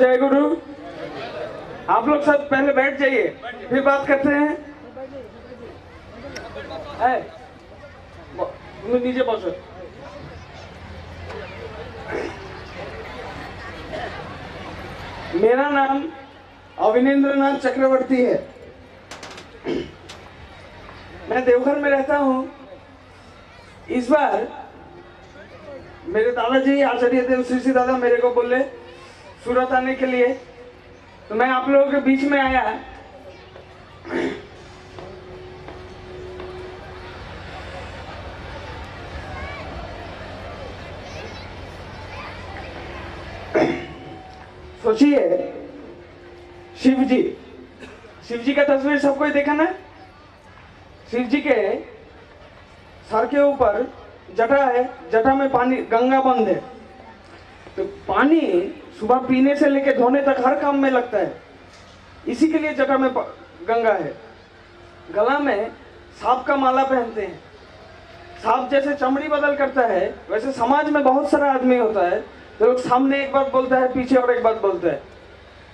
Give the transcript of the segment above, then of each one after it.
जय गुरु। आप लोग सब पहले बैठ जाइए, फिर बात करते हैं। तुम नीचे बसो। मेरा नाम अविनेंद्र नाथ चक्रवर्ती है। मैं देवघर में रहता हूँ। इस बार मेरे दादाजी आचार्य देव श्री दादा मेरे को बोले सूरत आने के लिए, तो मैं आप लोगों के बीच में आया। सोचिए, शिव जी का तस्वीर सबको देखा ना। शिव जी के सर के ऊपर जटा है, जटा में पानी, गंगा बंद है। तो पानी सुबह पीने से लेकर धोने तक हर काम में लगता है, इसी के लिए जटा में गंगा है। गला में सांप का माला पहनते हैं। सांप जैसे चमड़ी बदल करता है, वैसे समाज में बहुत सारा आदमी होता है, तो लोग सामने एक बात बोलता है, पीछे और एक बात बोलता है।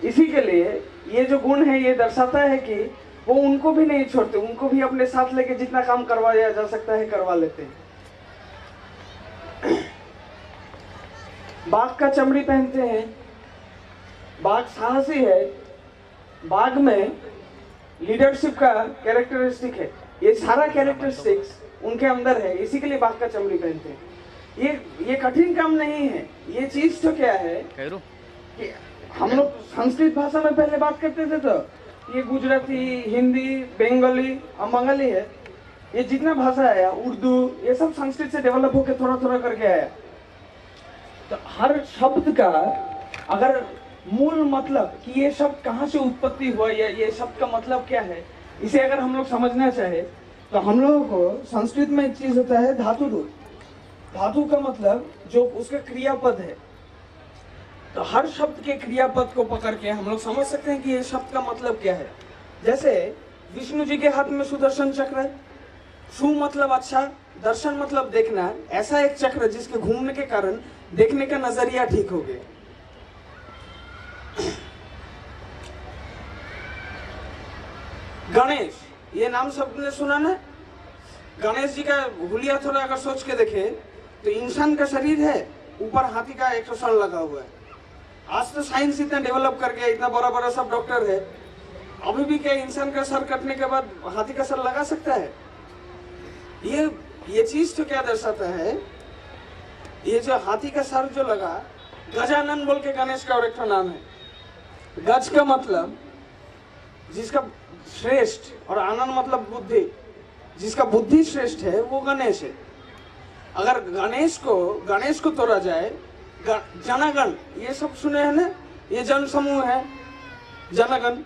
इसी के लिए ये जो गुण है, ये दर्शाता है कि वो उनको भी नहीं छोड़ते, उनको भी अपने साथ लेके जितना काम करवाया जा सकता है करवा लेते हैं। बाघ का चमड़ी पहनते हैं। बाघ साहसी है। बाघ में लीडरशिप का कैरेक्टरिस्टिक है। ये सारा कैरेक्टरिस्टिक्स उनके अंदर है, इसी के लिए बाघ का चमड़ी पहनते हैं। ये कठिन काम नहीं है। ये चीज तो क्या है कि हम लोग संस्कृत भाषा में पहले बात करते थे, तो ये गुजराती, हिंदी, बंगाली, बंगाली है, ये जितना भाषा है, उर्दू, ये सब संस्कृत से डेवलप होकर थोड़ा थोड़ा करके आया। तो हर शब्द का अगर मूल मतलब कि ये शब्द कहाँ से उत्पत्ति हुआ या ये शब्द का मतलब क्या है, इसे अगर हम लोग समझना चाहे तो हम लोगों को संस्कृत में एक चीज होता है धातु रूप। धातु का मतलब जो उसका क्रियापद है। तो हर शब्द के क्रियापद को पकड़ के हम लोग समझ सकते हैं कि ये शब्द का मतलब क्या है। जैसे विष्णु जी के हाथ में सुदर्शन चक्र है। सु मतलब अच्छा, दर्शन मतलब देखना। ऐसा एक चक्र जिसके घूमने के कारण देखने का नजरिया ठीक हो गया। गणेश, ये नाम सबने सुना ना। गणेश जी का हुलिया थोड़ा अगर सोच के देखे तो इंसान का शरीर है, ऊपर हाथी का एक सर लगा हुआ है। आज तो साइंस इतना डेवलप कर गया, इतना बड़ा बड़ा सब डॉक्टर है, अभी भी क्या इंसान का सर कटने के बाद हाथी का सर लगा सकता है? ये चीज तो क्या दर्शाता है, ये जो हाथी का सर जो लगा, गजानन बोल के गणेश का और एक नाम है। गज का मतलब जिसका श्रेष्ठ, और आनंद मतलब बुद्धि, जिसका बुद्धि श्रेष्ठ है वो गणेश है। अगर गणेश को तोड़ा जाए, जनगण, ये सब सुने हैं ना, ये जन समूह है जनगण।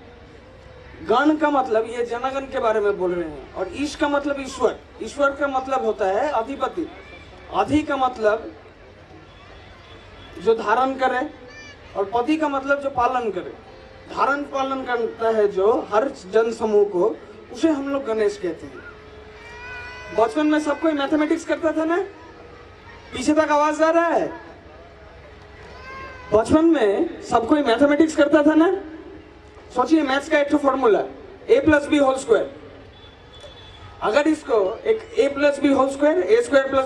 गण का मतलब ये जनगण के बारे में बोल रहे हैं। और ईश का मतलब ईश्वर। ईश्वर का मतलब होता है अधिपति। अधि का मतलब जो धारण करे, और पति का मतलब जो पालन करे। धारण पालन करता है जो हर जन समूह को, उसे हम लोग गणेश कहते हैं। बचपन में सब कोई मैथमेटिक्स करता था ना। पीछे तक आवाज आ रहा है? बचपन में सब कोई मैथमेटिक्स करता था ना। सोचिए, मैथ्स का एक फॉर्मूला a+b²। अगर इसको एक a+b² a² +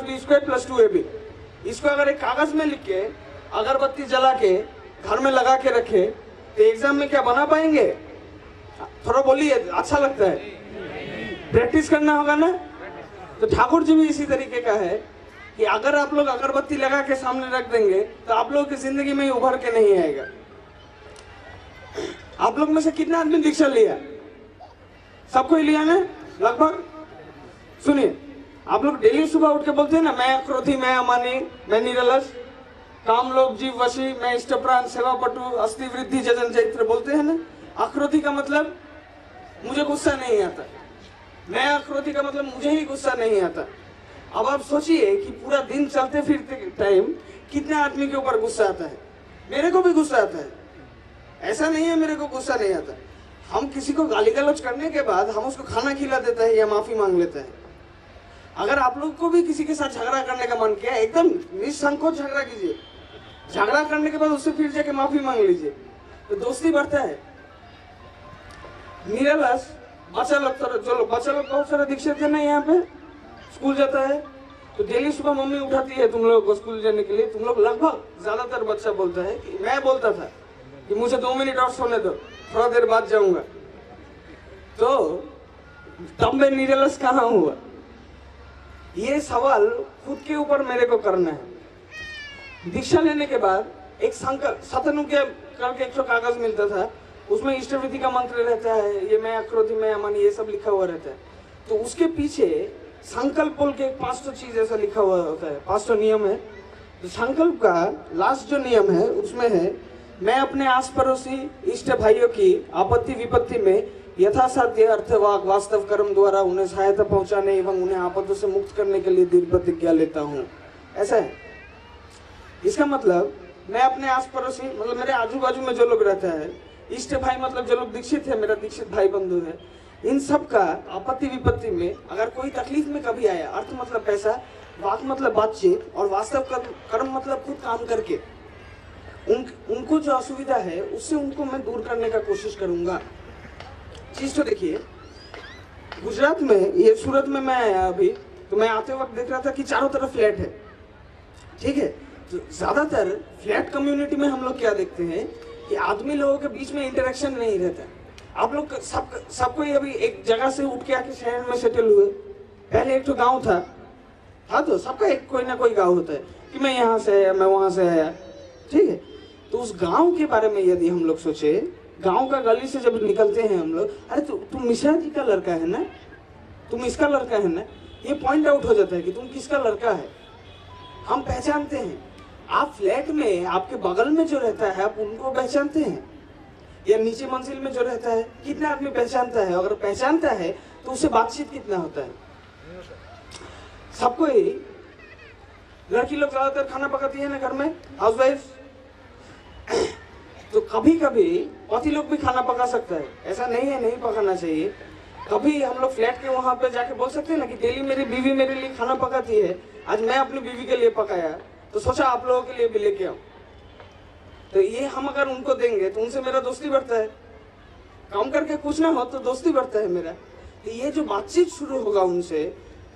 b² + 2ab, इसको अगर एक कागज में लिख के अगरबत्ती जला के घर में लगा के रखे तो एग्जाम में क्या बना पाएंगे? थोड़ा बोलिए, अच्छा लगता है। प्रैक्टिस करना होगा ना। तो ठाकुर जी भी इसी तरीके का है कि अगर आप लोग अगरबत्ती लगा के सामने रख देंगे तो आप लोग की जिंदगी में उभर के नहीं आएगा। आप लोग में से कितना आदमी दीक्षा लिया? सबको ही लिया ना लगभग। सुनिए, आप लोग डेली सुबह उठ के बोलते हैं ना, मैं क्रोधी, मैं अमानी, मैं निरलस, काम लोभ जीव वशी, मैं इष्टप्राण, सेवा पटु, अस्थि वृद्धि, जजन चैत्र, बोलते हैं ना। अक्रोधी का मतलब मुझे गुस्सा नहीं आता। मैं अक्रोधी का मतलब मुझे ही गुस्सा नहीं आता। अब आप सोचिए कि पूरा दिन चलते फिरते टाइम कितने आदमी के ऊपर गुस्सा आता है। मेरे को भी गुस्सा आता है, ऐसा नहीं है मेरे को गुस्सा नहीं आता। हम किसी को गाली गलौज करने के बाद हम उसको खाना खिला देता है या माफी मांग लेता है। अगर आप लोग को भी किसी के साथ झगड़ा करने का मन किया, एकदम निसंकोच झगड़ा कीजिए। झगड़ा करने के बाद उससे फिर जाके माफी मांग लीजिए। तो दोस्ती बढ़ता है। निरालास बच्चा लोग बहुत सारा दीक्षित है ना, यहाँ पे स्कूल जाता है तो डेली सुबह मम्मी उठाती है तुम लोग को स्कूल जाने के लिए। तुम लोग लगभग ज्यादातर बच्चा बोलता है कि मैं बोलता था कि मुझे 2 मिनट और सोने दो, थोड़ा देर बाद जाऊंगा। तो तब मैं निरालस कहाँ हुआ? ये सवाल खुद के ऊपर मेरे को करना है। दीक्षा लेने के बाद एक संकल्प सतनु के करके एक कागज मिलता था, उसमें इष्ट विधि का मंत्र रहता है, ये मैं अक्रोधी मैं अमन ये सब लिखा हुआ रहता है। तो उसके पीछे संकल्प बोल के 500 चीज ऐसा लिखा हुआ होता है, 500 नियम है। तो संकल्प का लास्ट जो नियम है उसमें है, मैं अपने आस पड़ोसी इष्ट भाइयों की आपत्ति विपत्ति में यथासाध्य अर्थवाक वास्तव कर्म द्वारा उन्हें सहायता पहुंचाने एवं उन्हें आपत्तियों से मुक्त करने के लिए दृढ़ प्रतिज्ञा लेता हूँ। ऐसा है। इसका मतलब मैं अपने आस पड़ोसी मतलब मेरे आजू बाजू में जो लोग रहता है, इष्ट भाई मतलब जो लोग दीक्षित है, मेरा दीक्षित भाई बंधु है, इन सब का आपत्ति विपत्ति में अगर कोई तकलीफ में कभी आया, अर्थ मतलब पैसा, वाक मतलब बातचीत और वास्तव कर्म मतलब खुद काम करके उनको जो असुविधा है उससे उनको मैं दूर करने का कोशिश करूंगा। चीज तो देखिए, गुजरात में ये सूरत में मैं आया अभी, तो मैं आते वक्त देख रहा था कि चारों तरफ फ्लैट है, ठीक है। तो ज्यादातर फ्लैट कम्युनिटी में हम लोग क्या देखते हैं कि आदमी लोगों के बीच में इंटरेक्शन नहीं रहता। आप लोग सबको अभी एक जगह से उठ के आके शहर में सेटल हुए। पहले एक तो गांव था, तो सबका एक कोई ना कोई गांव होता है कि मैं यहाँ से आया, मैं वहां से आया, ठीक है। तो उस गांव के बारे में यदि हम लोग सोचे, गांव का गली से जब निकलते हैं हम लोग, अरे तुम मिश्रा जी का लड़का है ना, तुम इसका लड़का है ना, ये पॉइंट आउट हो जाता है कि तुम किसका लड़का है, हम पहचानते हैं। आप फ्लैट में आपके बगल में जो रहता है आप उनको पहचानते हैं, या नीचे मंजिल में जो रहता है कितना आदमी पहचानता है? अगर पहचानता है तो उससे बातचीत कितना होता है? सबको ही लड़की लोग ज्यादातर खाना पकाती है ना घर में, हाउसवाइफ। तो कभी कभी पति लोग भी खाना पका सकता है, ऐसा नहीं है नहीं पकाना चाहिए। कभी हम लोग फ्लैट के वहां पे जाके बोल सकते हैं ना कि डेली मेरी बीवी मेरे लिए खाना पकाती है, आज मैं अपनी बीवी के लिए पकाया तो सोचा आप लोगों के लिए भी लेके आऊं। तो ये हम अगर उनको देंगे तो उनसे मेरा दोस्ती बढ़ता है, काम करके कुछ ना हो तो दोस्ती बढ़ता है मेरा। तो ये जो बातचीत शुरू होगा उनसे,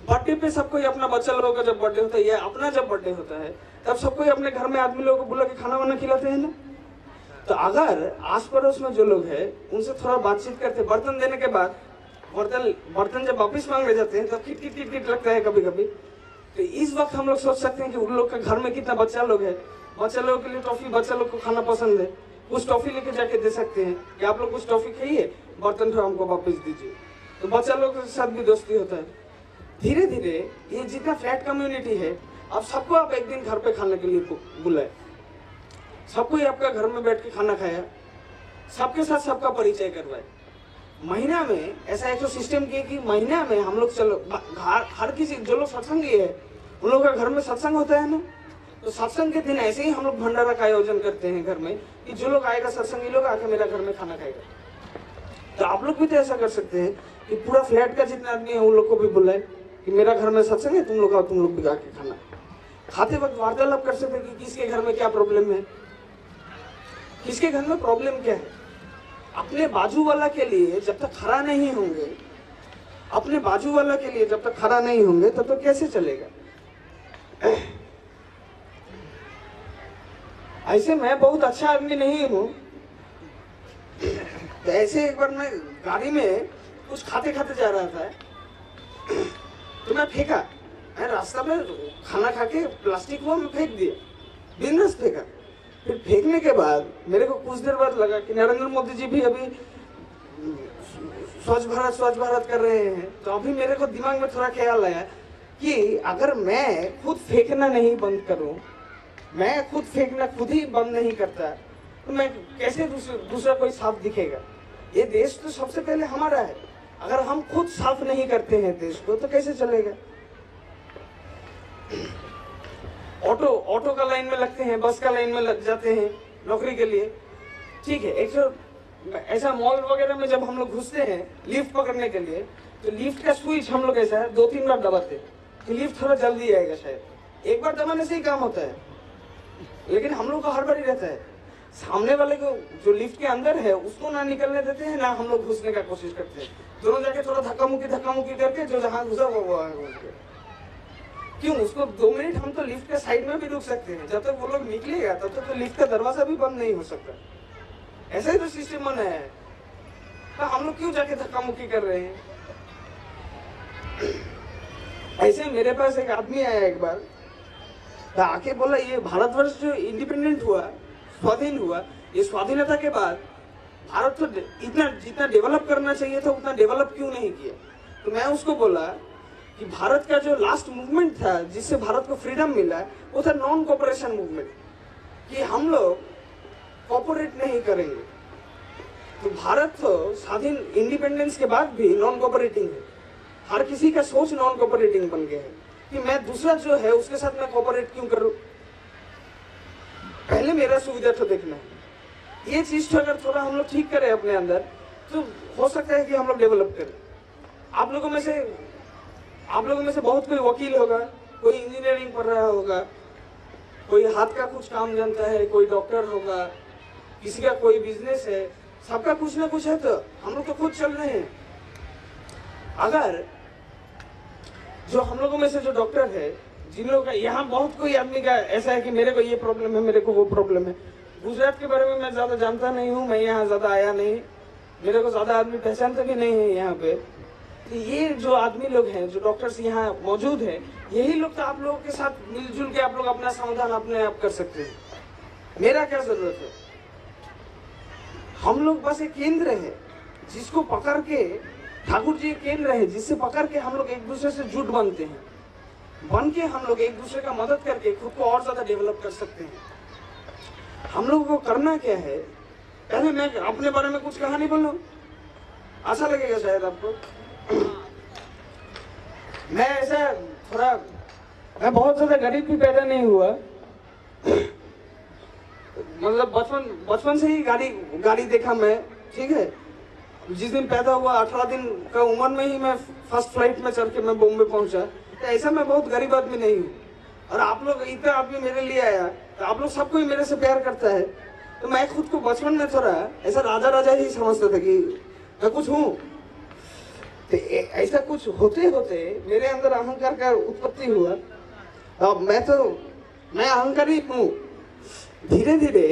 बर्थडे पे सबको अपना बच्चा लोगों का जब बर्थडे होता है या अपना जब बर्थडे होता है तब सबको अपने घर में आदमी लोगों को बुला के खाना वाना खिलाते हैं ना। तो अगर आस पड़ोस में जो लोग हैं उनसे थोड़ा बातचीत करते, बर्तन देने के बाद बर्तन जब वापिस मांगने जाते हैं तब किट किट किट किट लगता है कभी कभी। तो इस वक्त हम लोग सोच सकते हैं कि उन लोग के घर में कितना बच्चा लोग है, बच्चा लोगों के लिए टॉफी, बच्चा लोग को खाना पसंद है, कुछ टॉफी लेके जाके दे सकते हैं कि आप लोग कुछ टॉफी खाइए, बर्तन फिर हमको वापस दीजिए। तो बच्चा लोग के साथ भी दोस्ती होता है। धीरे धीरे ये जितना फ्लैट कम्युनिटी है, अब सबको आप एक दिन घर पे खाने के लिए बुलाए, सबको ही आपका घर में बैठ के खाना खाया, सबके साथ सबका परिचय करवाए। महीना में ऐसा एक सिस्टम किया कि महीना में हम लोग चलो हर किसी जो लोग सत्संगी है उन लोगों का घर में सत्संग होता है ना, तो सत्संग के दिन ऐसे ही हम लोग भंडारा का आयोजन करते हैं घर में कि जो लोग आएगा सत्संगी लोग आके मेरा घर में खाना खाएगा। तो आप लोग भी तो ऐसा कर सकते हैं कि पूरा फ्लैट का जितना आदमी है उन लोग को भी बुलाए कि मेरा घर में सत्संग है, तुम लोग आओ, तुम लोग भी आके खाना खाते वक्त वार्तालाप कर सकते हैं कि किसके घर में क्या प्रॉब्लम है, किसके घर में प्रॉब्लम क्या है। अपने बाजू वाला के लिए जब तक खड़ा नहीं होंगे, अपने बाजू वाला के लिए जब तक खड़ा नहीं होंगे तब तक कैसे चलेगा। ऐसे मैं बहुत अच्छा आदमी नहीं हूं, तो ऐसे एक बार मैं गाड़ी में कुछ खाते खाते जा रहा था तो मैं फेंका, मैं रास्ता में खाना खा के प्लास्टिक वो मैं फेंक दिया, बिंदास फेंका। फिर फेंकने के बाद मेरे को कुछ देर बाद लगा कि नरेंद्र मोदी जी भी अभी स्वच्छ भारत कर रहे हैं, तो अभी मेरे को दिमाग में थोड़ा ख्याल आया कि अगर मैं खुद फेंकना नहीं बंद करूं, मैं खुद फेंकना खुद ही बंद नहीं करता, तो मैं कैसे दूसरा कोई साफ दिखेगा। ये देश तो सबसे पहले हमारा है, अगर हम खुद साफ नहीं करते हैं देश को तो कैसे चलेगा। ऑटो का लाइन में लगते हैं, बस का लाइन में लग जाते हैं नौकरी के लिए, ठीक है। एक तो ऐसा मॉल वगैरह में जब हम लोग घुसते हैं लिफ्ट पकड़ने के लिए, तो लिफ्ट का स्विच हम लोग ऐसा है 2-3 बार दबाते हैं कि लिफ्ट थोड़ा जल्दी आएगा, शायद एक बार दबाने से ही काम होता है, लेकिन हम लोग का हड़बड़ी रहता है। सामने वाले को जो लिफ्ट के अंदर है उसको ना निकलने देते हैं, ना हम लोग घुसने का कोशिश करते हैं। दोनों जाके थोड़ा धक्का मुक्की करके जो जहां घुसा वो है। क्यों? उसको 2 मिनट हम तो लिफ्ट के साइड में भी रुक सकते हैं, जब तक वो लोग निकलेगा तब तक तो लिफ्ट का दरवाजा भी बंद नहीं हो सकता। ऐसा ही तो सिस्टम बना है, तो हम लोग क्यों जाके धक्का मुक्की कर रहे हैं? ऐसे मेरे पास एक आदमी आया एक बार, तो आके बोला ये भारतवर्ष जो इंडिपेंडेंट हुआ, स्वाधीन हुआ, ये स्वाधीनता के बाद भारत तो इतना जितना डेवलप करना चाहिए था उतना डेवलप क्यों नहीं किया? तो मैं उसको बोला कि भारत का जो लास्ट मूवमेंट था जिससे भारत को फ्रीडम मिला वो था नॉन कोऑपरेशन मूवमेंट, कि हम लोग कोऑपरेट नहीं करेंगे। तो भारत तो स्वाधीन इंडिपेंडेंस के बाद भी नॉन कोऑपरेटिंग है। हर किसी का सोच नॉन कोऑपरेटिंग बन गया है कि मैं दूसरा जो है उसके साथ मैं कोऑपरेट क्यों करूं, पहले मेरा सुविधा तो देखना है। ये चीज तो अगर थोड़ा हम लोग ठीक करें अपने अंदर तो हो सकता है कि हम लोग डेवलप करें। आप लोगों में से बहुत कोई वकील होगा, कोई इंजीनियरिंग पढ़ रहा होगा, कोई हाथ का कुछ काम जानता है, कोई डॉक्टर होगा, किसी का कोई बिजनेस है, सबका कुछ ना कुछ है। तो हम लोग तो खुद चल रहे हैं। अगर जो हम लोगों में से जो डॉक्टर है, जिन लोगों का यहाँ बहुत कोई आदमी का ऐसा है कि मेरे को ये प्रॉब्लम है, मेरे को वो प्रॉब्लम है। गुजरात के बारे में मैं ज्यादा जानता नहीं हूँ, मैं यहाँ ज्यादा आया नहीं, मेरे को ज्यादा आदमी पहचानते भी नहीं है यहाँ पे। तो ये जो आदमी लोग हैं, जो डॉक्टर्स यहाँ मौजूद है, यही लोग तो आप लोगों के साथ मिलजुल के आप लोग अपना समाधान अपने आप कर सकते हैं। मेरा क्या जरूरत है? हम लोग बस एक केंद्र है जिसको पकड़ के, ठाकुर जी केंद्र है जिससे पकड़ के हम लोग एक दूसरे से जुट बनते हैं, बन के हम लोग एक दूसरे का मदद करके खुद को और ज्यादा डेवलप कर सकते हैं। हम लोगों को करना क्या है? पहले मैं अपने बारे में कुछ कहानी बोलूं, अच्छा लगेगा शायद आपको। मैं बहुत ज्यादा गरीब भी पैदा नहीं हुआ, मतलब बचपन से ही गाड़ी देखा मैं, ठीक है। जिस दिन पैदा हुआ 18 दिन का उम्र में ही मैं फर्स्ट फ्लाइट में चढ़ के मैं बॉम्बे पहुंचा। तो ऐसा मैं बहुत गरीब आदमी नहीं हूँ। और आप लोग इतना आदमी मेरे लिए आया, तो आप लोग सबको ही मेरे से प्यार करता है। तो मैं खुद को बचपन में थोड़ा ऐसा राजा ही समझता था कि मैं कुछ हूँ। तो ऐसा कुछ होते होते मेरे अंदर अहंकार का उत्पत्ति हुआ। अब मैं अहंकारी हूँ। धीरे धीरे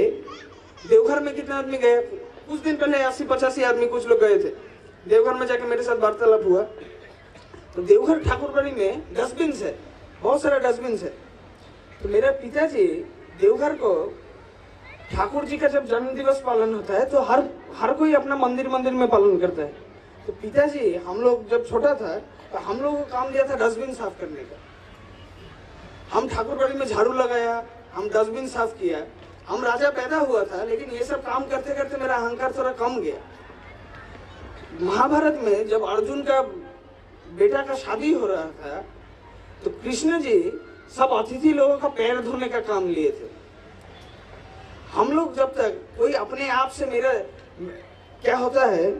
देवघर में कितने आदमी गए? कुछ दिन पहले 80-85 आदमी कुछ लोग गए थे देवघर में, जाके मेरे साथ वार्तालाप हुआ। तो देवघर ठाकुरबाड़ी में डस्टबिन है, बहुत सारा डस्टबिन है। तो मेरा पिताजी देवघर को ठाकुर जी का जब जन्म दिवस पालन होता है तो हर कोई अपना मंदिर में पालन करता है। तो पिताजी हम लोग जब छोटा था तो हम लोगों को काम दिया था डस्टबिन साफ करने का। हम ठाकुरबाड़ी में झाड़ू लगाया, हम डस्टबिन साफ किया। हम राजा पैदा हुआ था, लेकिन ये सब काम करते करते मेरा अहंकार थोड़ा कम गया। महाभारत में जब अर्जुन का बेटा का शादी हो रहा था तो कृष्ण जी सब अतिथि लोगों का पैर धोने का काम लिए थे। हम लोग जब तक कोई अपने आप से क्या होता है,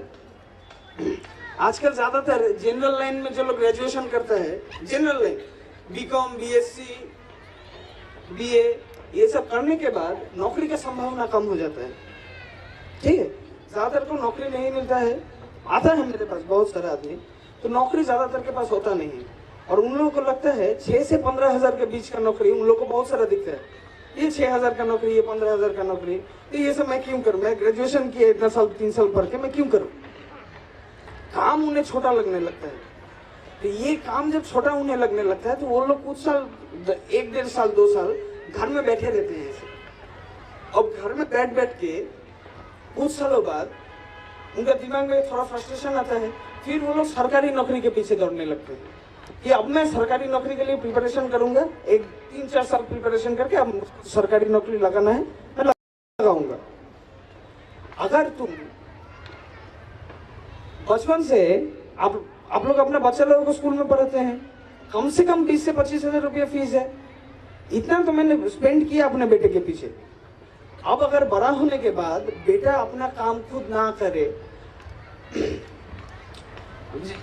आजकल ज्यादातर जनरल लाइन में जो लोग ग्रेजुएशन करता है, general line BCom, BSc, BA, ये सब करने के बाद नौकरी का संभावना कम हो जाता है, ठीक है। ज्यादातर को नौकरी नहीं मिलता है। आता है मेरे पास बहुत सारा आदमी, तो नौकरी ज्यादातर के पास होता नहीं है। और उन लोगों को लगता है 6 से 15 हजार के बीच का नौकरी उन लोगों को बहुत सारा दिखता है। ये 6,000 का नौकरी, ये 15,000 का नौकरी, तो ये सब मैं क्यों करूं? मैं ग्रेजुएशन किया इतना साल, 3 साल पढ़ के मैं क्यों करूं? काम उन्हें छोटा लगने लगता है। तो ये काम जब छोटा उन्हें लगने लगता है तो वो लोग कुछ साल, 1-1.5 साल, 2 साल घर में बैठे रहते हैं ऐसे। अब घर में बैठ के कुछ सालों बाद उनका दिमाग में थोड़ा फ्रस्ट्रेशन आता है। फिर वो लोग सरकारी नौकरी के पीछे दौड़ने लगते हैं कि अब मैं सरकारी नौकरी के लिए प्रिपरेशन करूंगा, 3-4 साल प्रिपरेशन करके अब सरकारी नौकरी लगाना है, मैं लगाऊंगा। अगर तुम बचपन से आप लोग अपने बच्चे लोगों को स्कूल में पढ़ाते हैं, कम से कम 20 से 25 हजार रुपया फीस है। इतना तो मैंने स्पेंड किया अपने बेटे के पीछे। अब अगर बड़ा होने के बाद बेटा अपना काम खुद ना करे,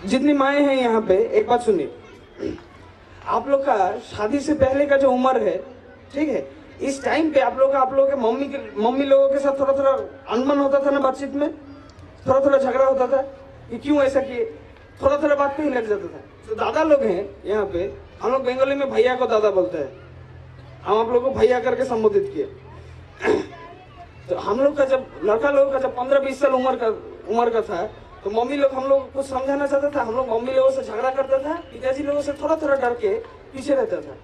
जितनी माएँ हैं यहाँ पे, एक बात सुनिए, आप लोग का शादी से पहले का जो उम्र है, ठीक है, इस टाइम पे आप लोगों के मम्मी लोगों के साथ थोड़ा थोड़ा अनबन होता था ना बातचीत में, थोड़ा थोड़ा झगड़ा होता था कि क्यों ऐसा किए, थोड़ा थोड़ा बात पे ही लग जाता था। तो दादा लोग हैं यहाँ पे, हम लोग बंगाली में भैया को दादा बोलते हैं, हम आप लोगों को भैया करके संबोधित किए। तो हम लोग का जब लड़का लोगों का जब 15-20 साल उम्र का था, तो मम्मी लोग हम लोग कुछ समझाना चाहता था, हम लोग मम्मी लोगों से झगड़ा करता था, पिताजी लोगों से थोड़ा थोड़ा डर के पीछे रहता था,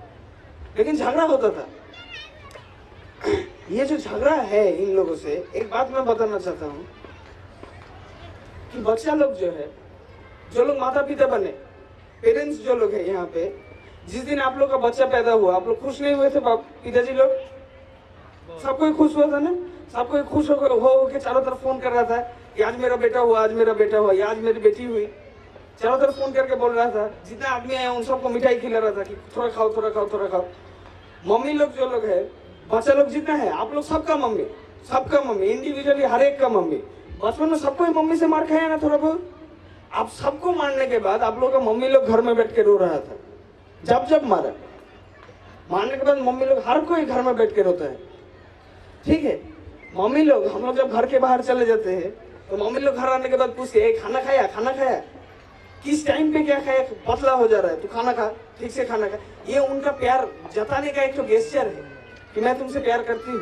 लेकिन झगड़ा होता था। ये जो झगड़ा है इन लोगों से, एक बात मैं बताना चाहता हूँ कि बच्चा लोग जो है, जो लोग माता पिता बने, पेरेंट्स जो लोग है यहाँ पे, जिस दिन आप लोग का बच्चा पैदा हुआ, आप लोग खुश नहीं हुए थे पिताजी लोग? सबको खुश हुआ था ना? सबको खुश हो के चारों तरफ फोन कर रहा था कि आज मेरा बेटा हुआ, आज मेरा बेटा हुआ, या आज मेरी बेटी हुई। चारों तरफ फोन करके बोल रहा था, जितना आदमी आया उन सबको मिठाई खिला रहा था कि थोड़ा खाओ थोड़ा खाओ थोड़ा खाओ। मम्मी लोग जो लोग है, बच्चा लोग जितना है, आप लोग सबका मम्मी इंडिविजुअली हर एक का मम्मी। बचपन में सबको ही मम्मी से मार खाया ना थोड़ा बहुत। आप सबको मारने के बाद आप लोग का मम्मी लोग घर में बैठ के रो रहा था, जब मारने के बाद मम्मी लोग हर कोई घर में बैठ के रोता है, ठीक है। मम्मी लोग, हम लोग जब घर के बाहर चले जाते हैं तो मम्मी लोग घर आने के बाद पूछते हैं खाना खाया, किस टाइम पे क्या खाया, पतला हो जा रहा है, तू खाना खा, ठीक से खाना खा। ये उनका प्यार जताने का एक तो गेस्चर है कि मैं तुमसे प्यार करती हूँ।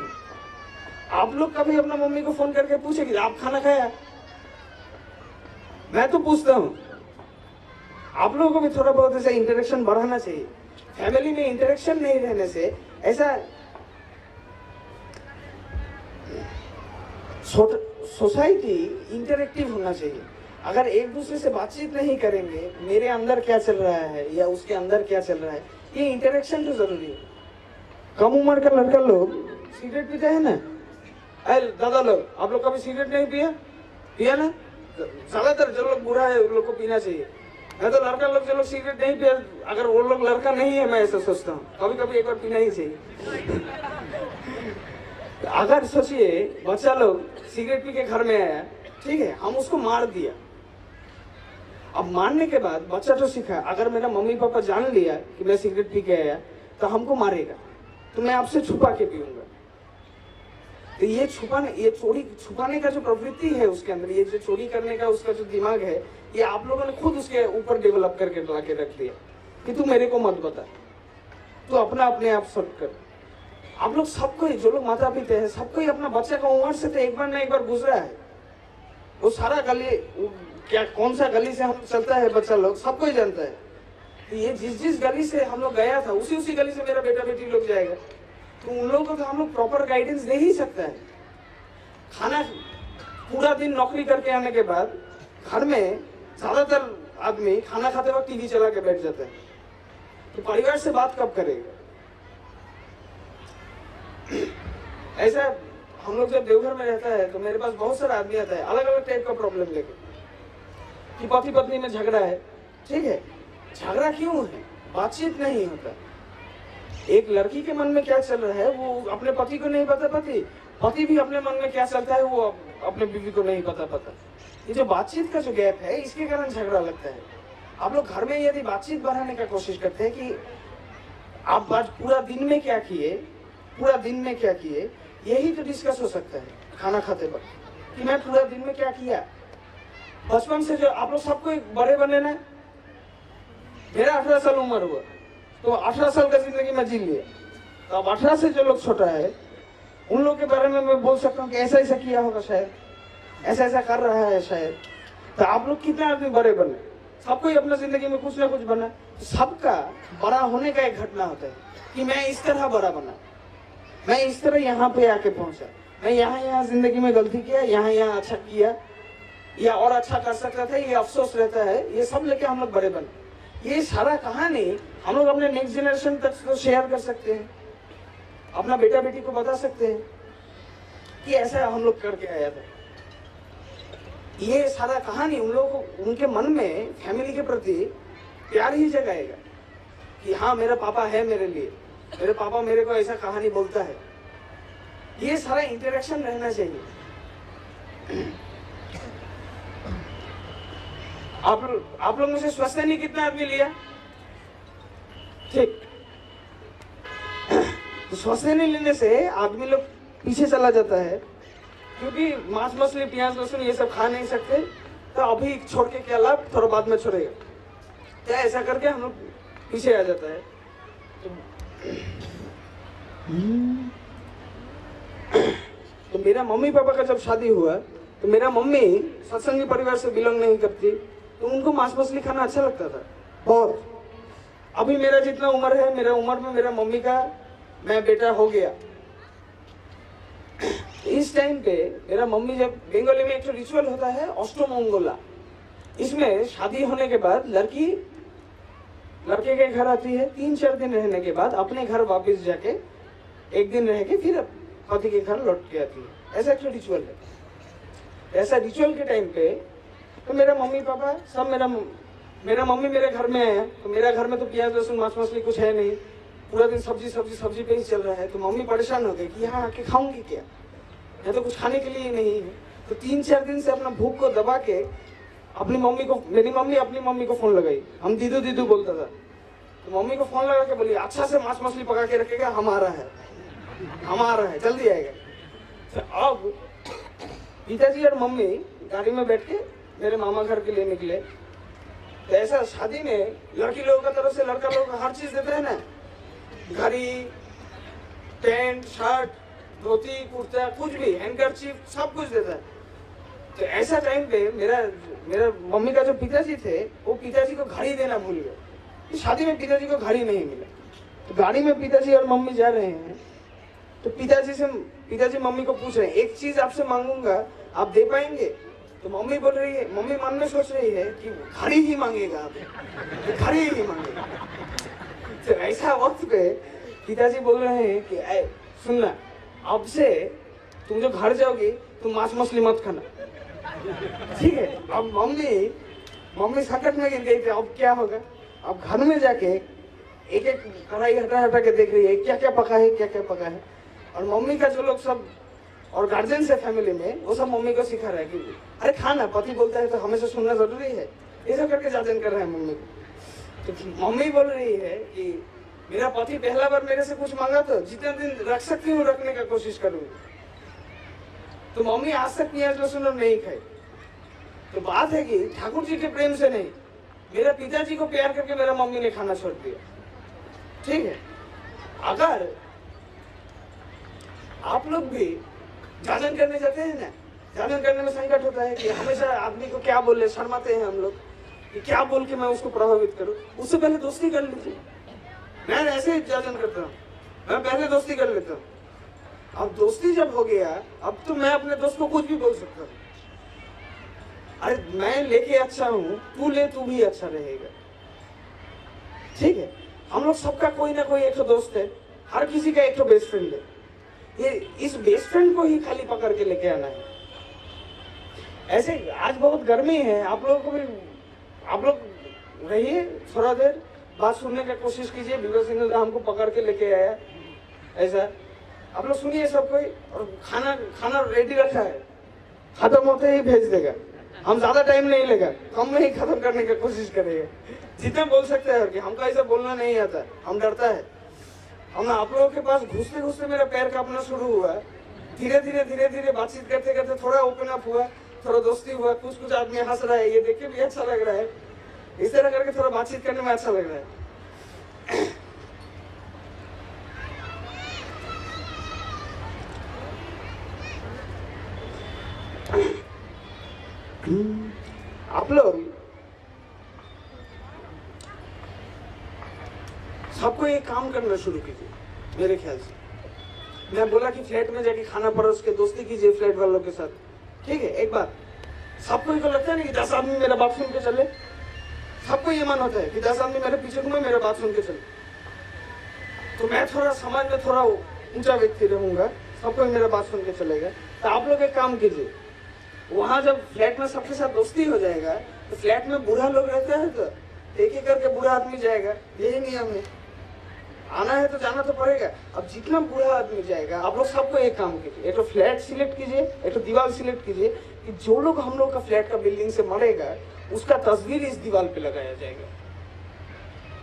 आप लोग कभी अपना मम्मी को फोन करके पूछे कि आप खाना खाया? मैं तो पूछता हूँ। आप लोगों को भी थोड़ा बहुत ऐसा इंटरेक्शन बढ़ाना चाहिए। फैमिली में इंटरेक्शन नहीं रहने से ऐसा सोसाइटी इंटरेक्टिव होना चाहिए। अगर एक दूसरे से बातचीत नहीं करेंगे, मेरे अंदर क्या चल रहा है या उसके अंदर क्या चल रहा है, ये इंटरेक्शन तो जरूरी है। कम उम्र का लड़का लोग सिगरेट पीते हैं ना, दादा लोग, आप लोग कभी सिगरेट नहीं पिया ना? ज्यादातर जो लोग बूढ़ा है उन लोग को पीना चाहिए। मैं तो लड़का लोग जो लोग सिगरेट नहीं पिया, अगर वो लोग लड़का नहीं है, मैं ऐसा सोचता हूँ, कभी कभी एक बार पीना ही चाहिए। अगर सोचिए बच्चा लोग सिगरेट पी के घर में आया, ठीक है, हम उसको मार दिया। अब मारने के बाद बच्चा तो सीखा, अगर मेरा मम्मी पापा जान लिया कि मैं सिगरेट पी के आया तो हमको मारेगा, तो मैं आपसे छुपा के पीऊंगा। तो ये छुपाने का जो प्रवृत्ति है उसके अंदर, ये जो चोरी करने का उसका जो दिमाग है, ये आप लोगों ने खुद उसके ऊपर डेवलप करके ला के रख दिया कि तू मेरे को मत बता, तू अपने आप सॉल्व कर। आप लोग सबको ही, जो लोग माता पिता है, सबको ही अपना बच्चा का उम्र से तो एक बार ना एक बार गुजरा है। वो सारा गली, क्या कौन सा गली से हम चलता है बच्चा लोग, सबको ही जानता है। तो ये जिस गली से हम लोग गया था, उसी गली से मेरा बेटा बेटी लोग जाएगा। तो उन लोगों को तो हम लोग प्रॉपर गाइडेंस दे ही सकता है। खाना, पूरा दिन नौकरी करके आने के बाद घर में ज्यादातर आदमी खाना खाते वक्त टीवी चला के बैठ जाता है, तो परिवार से बात कब करेगा? ऐसा हम लोग जब देवघर में रहता है तो मेरे पास बहुत सारा आदमी आता है अलग अलग टाइप का प्रॉब्लम लेके, कि पति पत्नी में झगड़ा है, ठीक है। झगड़ा क्यों है? बातचीत नहीं होता। एक लड़की के मन में क्या चल रहा है वो अपने पति को नहीं पता, पति भी अपने मन में क्या चलता है वो अपने बीवी को नहीं पता। ये जो बातचीत का जो गैप है, इसके कारण झगड़ा लगता है। आप लोग घर में यदि बातचीत बढ़ाने का कोशिश करते हैं कि आप आज पूरा दिन में क्या किए, यही तो डिस्कस हो सकता है खाना खाते वक्त, कि मैं पूरा दिन में क्या किया। बचपन से जो आप लोग सबको बड़े बने ना, मेरा 18 साल उम्र हुआ तो 18 साल का जिंदगी में जी लिया। तो अब 18 से जो लोग छोटा है उन लोग के बारे में मैं बोल सकता हूँ कि ऐसा ऐसा किया होगा, शायद ऐसा कर रहा है शायद। तो आप लोग कितने आदमी बड़े बने, सबको ही अपना जिंदगी में कुछ ना कुछ बना। सबका बड़ा होने का एक घटना होता है कि मैं इस तरह बड़ा बना, मैं इस तरह यहाँ पे आके पहुंचा, मैं यहाँ जिंदगी में गलती किया, यहाँ अच्छा किया, या और अच्छा कर सकता था, ये अफसोस रहता है। ये सब लेके हम लोग बड़े बने। ये सारा कहानी हम लोग अपने नेक्स्ट जनरेशन तक तो शेयर कर सकते हैं, अपना बेटा बेटी को बता सकते हैं कि ऐसा हम लोग करके आया था। ये सारा कहानी उन लोगों को, उनके मन में फैमिली के प्रति प्यार ही जगाएगा कि हाँ मेरा पापा है मेरे लिए, मेरे पापा मेरे को ऐसा कहानी बोलता है। ये सारा इंटरेक्शन रहना चाहिए। आप लोग मुझे स्वस्थ नहीं, कितना आदमी लिया? ठीक। तो स्वास्थ्य नहीं लेने से आदमी लोग पीछे चला जाता है, क्योंकि मांस मछली प्याज लहसुन ये सब खा नहीं सकते, तो अभी छोड़ के क्या लाभ, थोड़ा बाद में छोड़ेगा, क्या ऐसा करके हम लोग पीछे आ जाता है। तो मेरा मम्मी पापा का जब शादी हुआ तो मेरा मम्मी सत्संगी परिवार से बिलोंग नहीं करती, तो उनको मांस मछली खाना अच्छा लगता था बहुत। अभी मेरा जितना उम्र है, मेरा उम्र में मेरा मम्मी का मैं बेटा हो गया। इस टाइम पे मेरा मम्मी, जब बंगाली में एक तो रिचुअल होता है अष्टमंगला, इसमें शादी होने के बाद लड़की लड़के के घर आती है, 3-4 दिन रहने के बाद अपने घर वापस जाके 1 दिन रह के फिर पति के घर लौट के आती है। ऐसा एक रिचुअल है। ऐसा रिचुअल के टाइम पे तो मेरा मम्मी पापा सब, मेरा मम्मी मेरे घर में आया, तो मेरा घर में तो प्याज लहसुन मांस मछली कुछ है नहीं, पूरा दिन सब्जी सब्जी सब्जी पे ही चल रहा है। तो मम्मी परेशान हो गई कि यहाँ आके खाऊंगी क्या, यहाँ तो कुछ खाने के लिए नहीं है। तो 3-4 दिन से अपना भूख को दबा के अपनी मम्मी को, मेरी मम्मी अपनी मम्मी को फोन लगाई, हम दीदू दीदू बोलता था, तो मम्मी को फोन लगा के बोली अच्छा से मांस मछली पका के रखेगा, हम आ रहा है जल्दी आएगा। तो अब पिताजी और मम्मी गाड़ी में बैठ के मेरे मामा घर के लिए निकले। तो ऐसा शादी में लड़की लोगों का तरफ से लड़का लोग हर चीज देते हैं ना, घड़ी, पैंट, शर्ट, धोती, कुर्ता, कुछ भी, हैंडकरचीफ, सब कुछ देता है। तो ऐसा टाइम पे मेरा मम्मी का जो पिताजी थे, वो पिताजी को घड़ी देना भूल गए। शादी में पिताजी को घड़ी नहीं मिला। तो गाड़ी में पिताजी और मम्मी जा रहे हैं, तो पिताजी मम्मी को पूछ रहे हैं एक चीज आपसे मांगूंगा, आप दे पाएंगे? तो मम्मी बोल रही है, मम्मी मन में सोच रही है कि घड़ी ही मांगेगा, आप घड़ी ही मांगेगा। तो ऐसा वक्त पे पिताजी बोल रहे हैं कि सुनना, अब से तुम जो घर जाओगी तुम मांस मछली मत खाना, ठीक है? अब मम्मी संकट में गिर गई थी। अब क्या होगा? अब घर में जाके एक एक कढ़ाई हटा के देख रही है क्या क्या पका है। और मम्मी का जो लोग सब और गार्जियन है फैमिली में, वो सब मम्मी को सिखा रहा है कि अरे खाना, पति बोलता है तो हमेशा सुनना जरूरी है, ऐसा करके जाजन कर रहे हैं मम्मी को। तो मम्मी बोल रही है कि मेरा पति पहला बार मेरे से कुछ मांगा तो जितने दिन रख सकती हूँ रखने का कोशिश करूंगी। तो मम्मी आज तक प्याज लहसुन नहीं खाई। तो बात है कि ठाकुर जी के प्रेम से नहीं, मेरे पिताजी को प्यार करके मेरा मम्मी ने खाना छोड़ दिया, ठीक है? अगर आप लोग भी जाजन करने जाते हैं ना, जाजन करने में संकट होता है कि हमेशा आदमी को क्या बोले, शर्माते हैं हम लोग कि क्या बोल के मैं उसको प्रभावित करूं। उससे पहले दोस्ती कर लीजिए। मैं ऐसे ही जाजन करता हूँ, मैं पहले दोस्ती कर लेता हूँ। अब दोस्ती जब हो गया, अब तो मैं अपने दोस्त को कुछ भी बोल सकता हूँ। अरे मैं लेके अच्छा हूँ, तू ले, तू भी अच्छा रहेगा, ठीक है? हम लोग सबका कोई ना कोई एक तो दोस्त है, हर किसी का एक तो बेस्ट फ्रेंड है। ये इस बेस्ट फ्रेंड को ही खाली पकड़ के लेके आना है। ऐसे आज बहुत गर्मी है, आप लोग रहिए, थोड़ा देर बात सुनने की कोशिश कीजिए। विवेक सिंह हमको पकड़ के लेके आया, ऐसा आप लोग सुनिए सब कोई। और खाना रेडी रखा है, खत्म होते ही भेज देगा। हम ज्यादा टाइम नहीं लेगा, कम में ही खत्म करने की कोशिश करेंगे, जितना बोल सकते हैं। कि हमको ऐसा बोलना नहीं आता, हम डरता है। हम आप लोगों के पास घुसते घुसते मेरा पैर कांपना शुरू हुआ। धीरे धीरे बातचीत करते करते थोड़ा ओपन अप हुआ, थोड़ा दोस्ती हुआ। कुछ आदमी हंस रहा है, ये देख के भी अच्छा लग रहा है। इस तरह करके थोड़ा बातचीत करने में अच्छा लग रहा है। आप लोग सबको एक काम करना शुरू कीजिए। मेरे ख्याल से मैं बोला कि फ्लैट में जाके खाना परोस के दोस्ती कीजिए फ्लैट वालों के साथ, ठीक है? एक बात, सबको तो लगता है ना कि 10 आदमी मेरा बात सुन के चले। सबको ये मन होता है कि 10 आदमी मेरे पीछे घूमे, मेरा बात सुन के चले। तो मैं थोड़ा समाज में थोड़ा ऊंचा व्यक्ति रहूंगा, सबको मेरा बात सुन के चलेगा। तो आप लोग एक काम कीजिए, वहां जब फ्लैट में सबके साथ दोस्ती हो जाएगा तो फ्लैट में बूढ़ा लोग रहते हैं, तो एक एक करके बूढ़ा आदमी जाएगा। यही नियम है, आना है तो जाना तो पड़ेगा। अब जितना बूढ़ा आदमी जाएगा, आप लोग सबको एक काम कीजिए, एक तो फ्लैट सिलेक्ट कीजिए, एक तो दीवार सिलेक्ट कीजिए कि जो लोग हम लोग का फ्लैट का बिल्डिंग से मरेगा उसका तस्वीर इस दीवार पे लगाया जाएगा,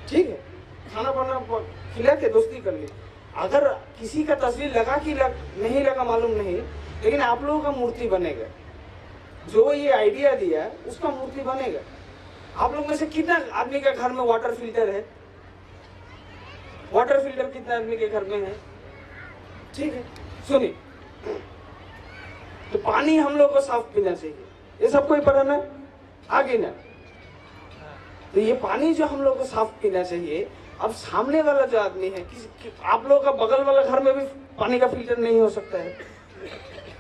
ठीक है? खाना पाना खिला के दोस्ती कर ली। अगर किसी का तस्वीर लगा कि नहीं लगा मालूम नहीं, लेकिन आप लोगों का मूर्ति बनेगा। जो ये आइडिया दिया उसका मूर्ति बनेगा। आप लोग में से कितना आदमी का घर में वाटर फिल्टर है? वाटर फिल्टर कितना आदमी के घर में है? ठीक है, सुनिए, तो पानी हम लोग को साफ पीना चाहिए, ये सबको ही पता ना, आगे ना। तो ये पानी जो हम लोग को साफ पीना चाहिए, अब सामने वाला जो आदमी है, आप लोगों का बगल वाला घर में भी पानी का फिल्टर नहीं हो सकता है,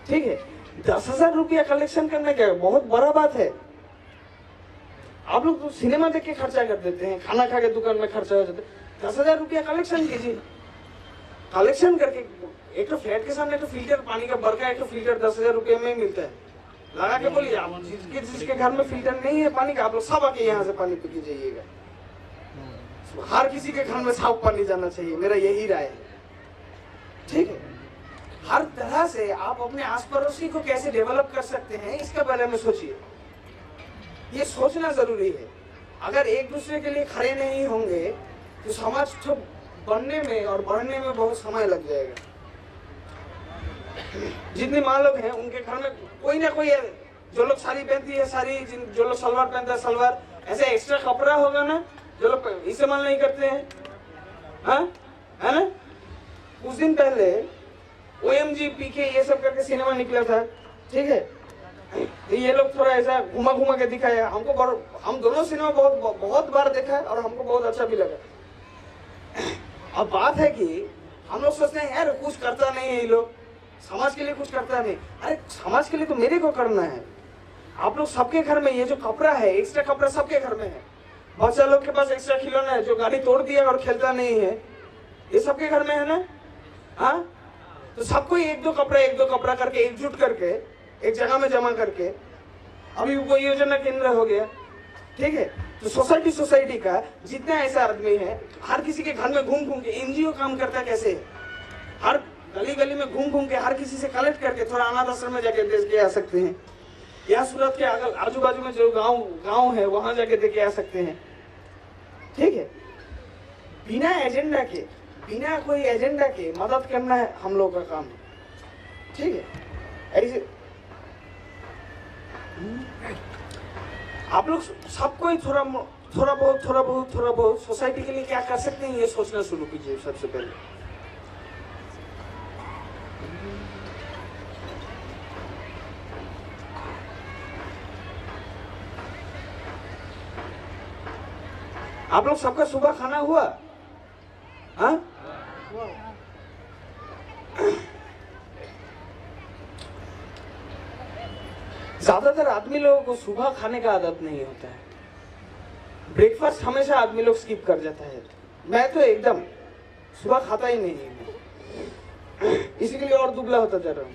ठीक है। 10,000 रुपया कलेक्शन करने का बहुत बड़ा बात है। आप लोग तो सिनेमा देख के खर्चा कर देते हैं, खाना खा के दुकान में खर्चा हो जाता है। 10,000 रुपया कलेक्शन कीजिए। कलेक्शन करके एक तो फ्लैट के सामने तो फिल्टर पानी का बड़का एक तो फिल्टर 10,000 रुपये में मिलता है, लगा के बोलिए। आप जिसके घर में फिल्टर नहीं है पानी का, आप लोग सब आके यहाँ से पानी पी के जाइएगा। हर किसी के घर में साफ पानी जाना चाहिए, मेरा यही राय है, ठीक है। हर तरह से आप अपने आस पड़ोसी को कैसे डेवलप कर सकते हैं, इसके बारे में सोचिए। ये सोचना जरूरी है। अगर एक दूसरे के लिए खड़े नहीं होंगे तो समाज तो बनने में और बढ़ने में बहुत समय लग जाएगा। जितने माँ लोग हैं उनके घर में कोई ना कोई है, जो लोग साड़ी पहनती है साड़ी, जो लोग सलवार पहनता है सलवार, ऐसे एक्स्ट्रा कपड़ा होगा ना जो लोग इस्तेमाल नहीं करते हैं, हाँ है ना। कुछ दिन पहले OMG PK ये सब करके सिनेमा निकला था, ठीक है। तो ये लोग थोड़ा ऐसा घुमा घुमा के दिखाया हमको, हम दोनों सिनेमा बहुत बार देखा और हमको बहुत अच्छा भी लगा। अब बात है कि हम लोग सोचते हैं यार कुछ करता नहीं है ये लोग, समाज के लिए कुछ करता नहीं। अरे समाज के लिए तो मेरे को करना है। आप लोग सबके घर में ये जो कपड़ा है, एक्स्ट्रा कपड़ा सबके घर में है। बच्चा लोग के पास एक्स्ट्रा खिलौना है, जो गाड़ी तोड़ दिया और खेलता नहीं है, ये सबके घर में है ना, हाँ। तो सबको एक दो कपड़ा करके एकजुट करके एक जगह में जमा करके अभी वो योजना केंद्र हो गया, ठीक है। तो सोसाइटी का जितना ऐसा आदमी है, हर किसी के घर में घूम के NGO काम करता कैसे है, हर गली में घूम के हर किसी से कलेक्ट करके थोड़ा अनाथ आश्रम में जाके दे के आ सकते हैं, या सूरत के आजू बाजू में जो गांव है वहां जाके दे के आ सकते हैं, ठीक है। बिना कोई एजेंडा के मदद करना है हम लोग का काम, ठीक है। ऐसे आप लोग सबको ही थोड़ा बहुत सोसाइटी के लिए क्या कर सकते हैं ये सोचना शुरू कीजिए सबसे पहले। आप लोग सबका सुबह खाना हुआ? हाँ, ज्यादातर आदमी लोगों को सुबह खाने का आदत नहीं होता है। ब्रेकफास्ट हमेशा आदमी लोग स्किप कर जाता है। मैं तो एकदम सुबह खाता ही नहीं है, इसी के लिए और दुबला होता जा रहा हूँ।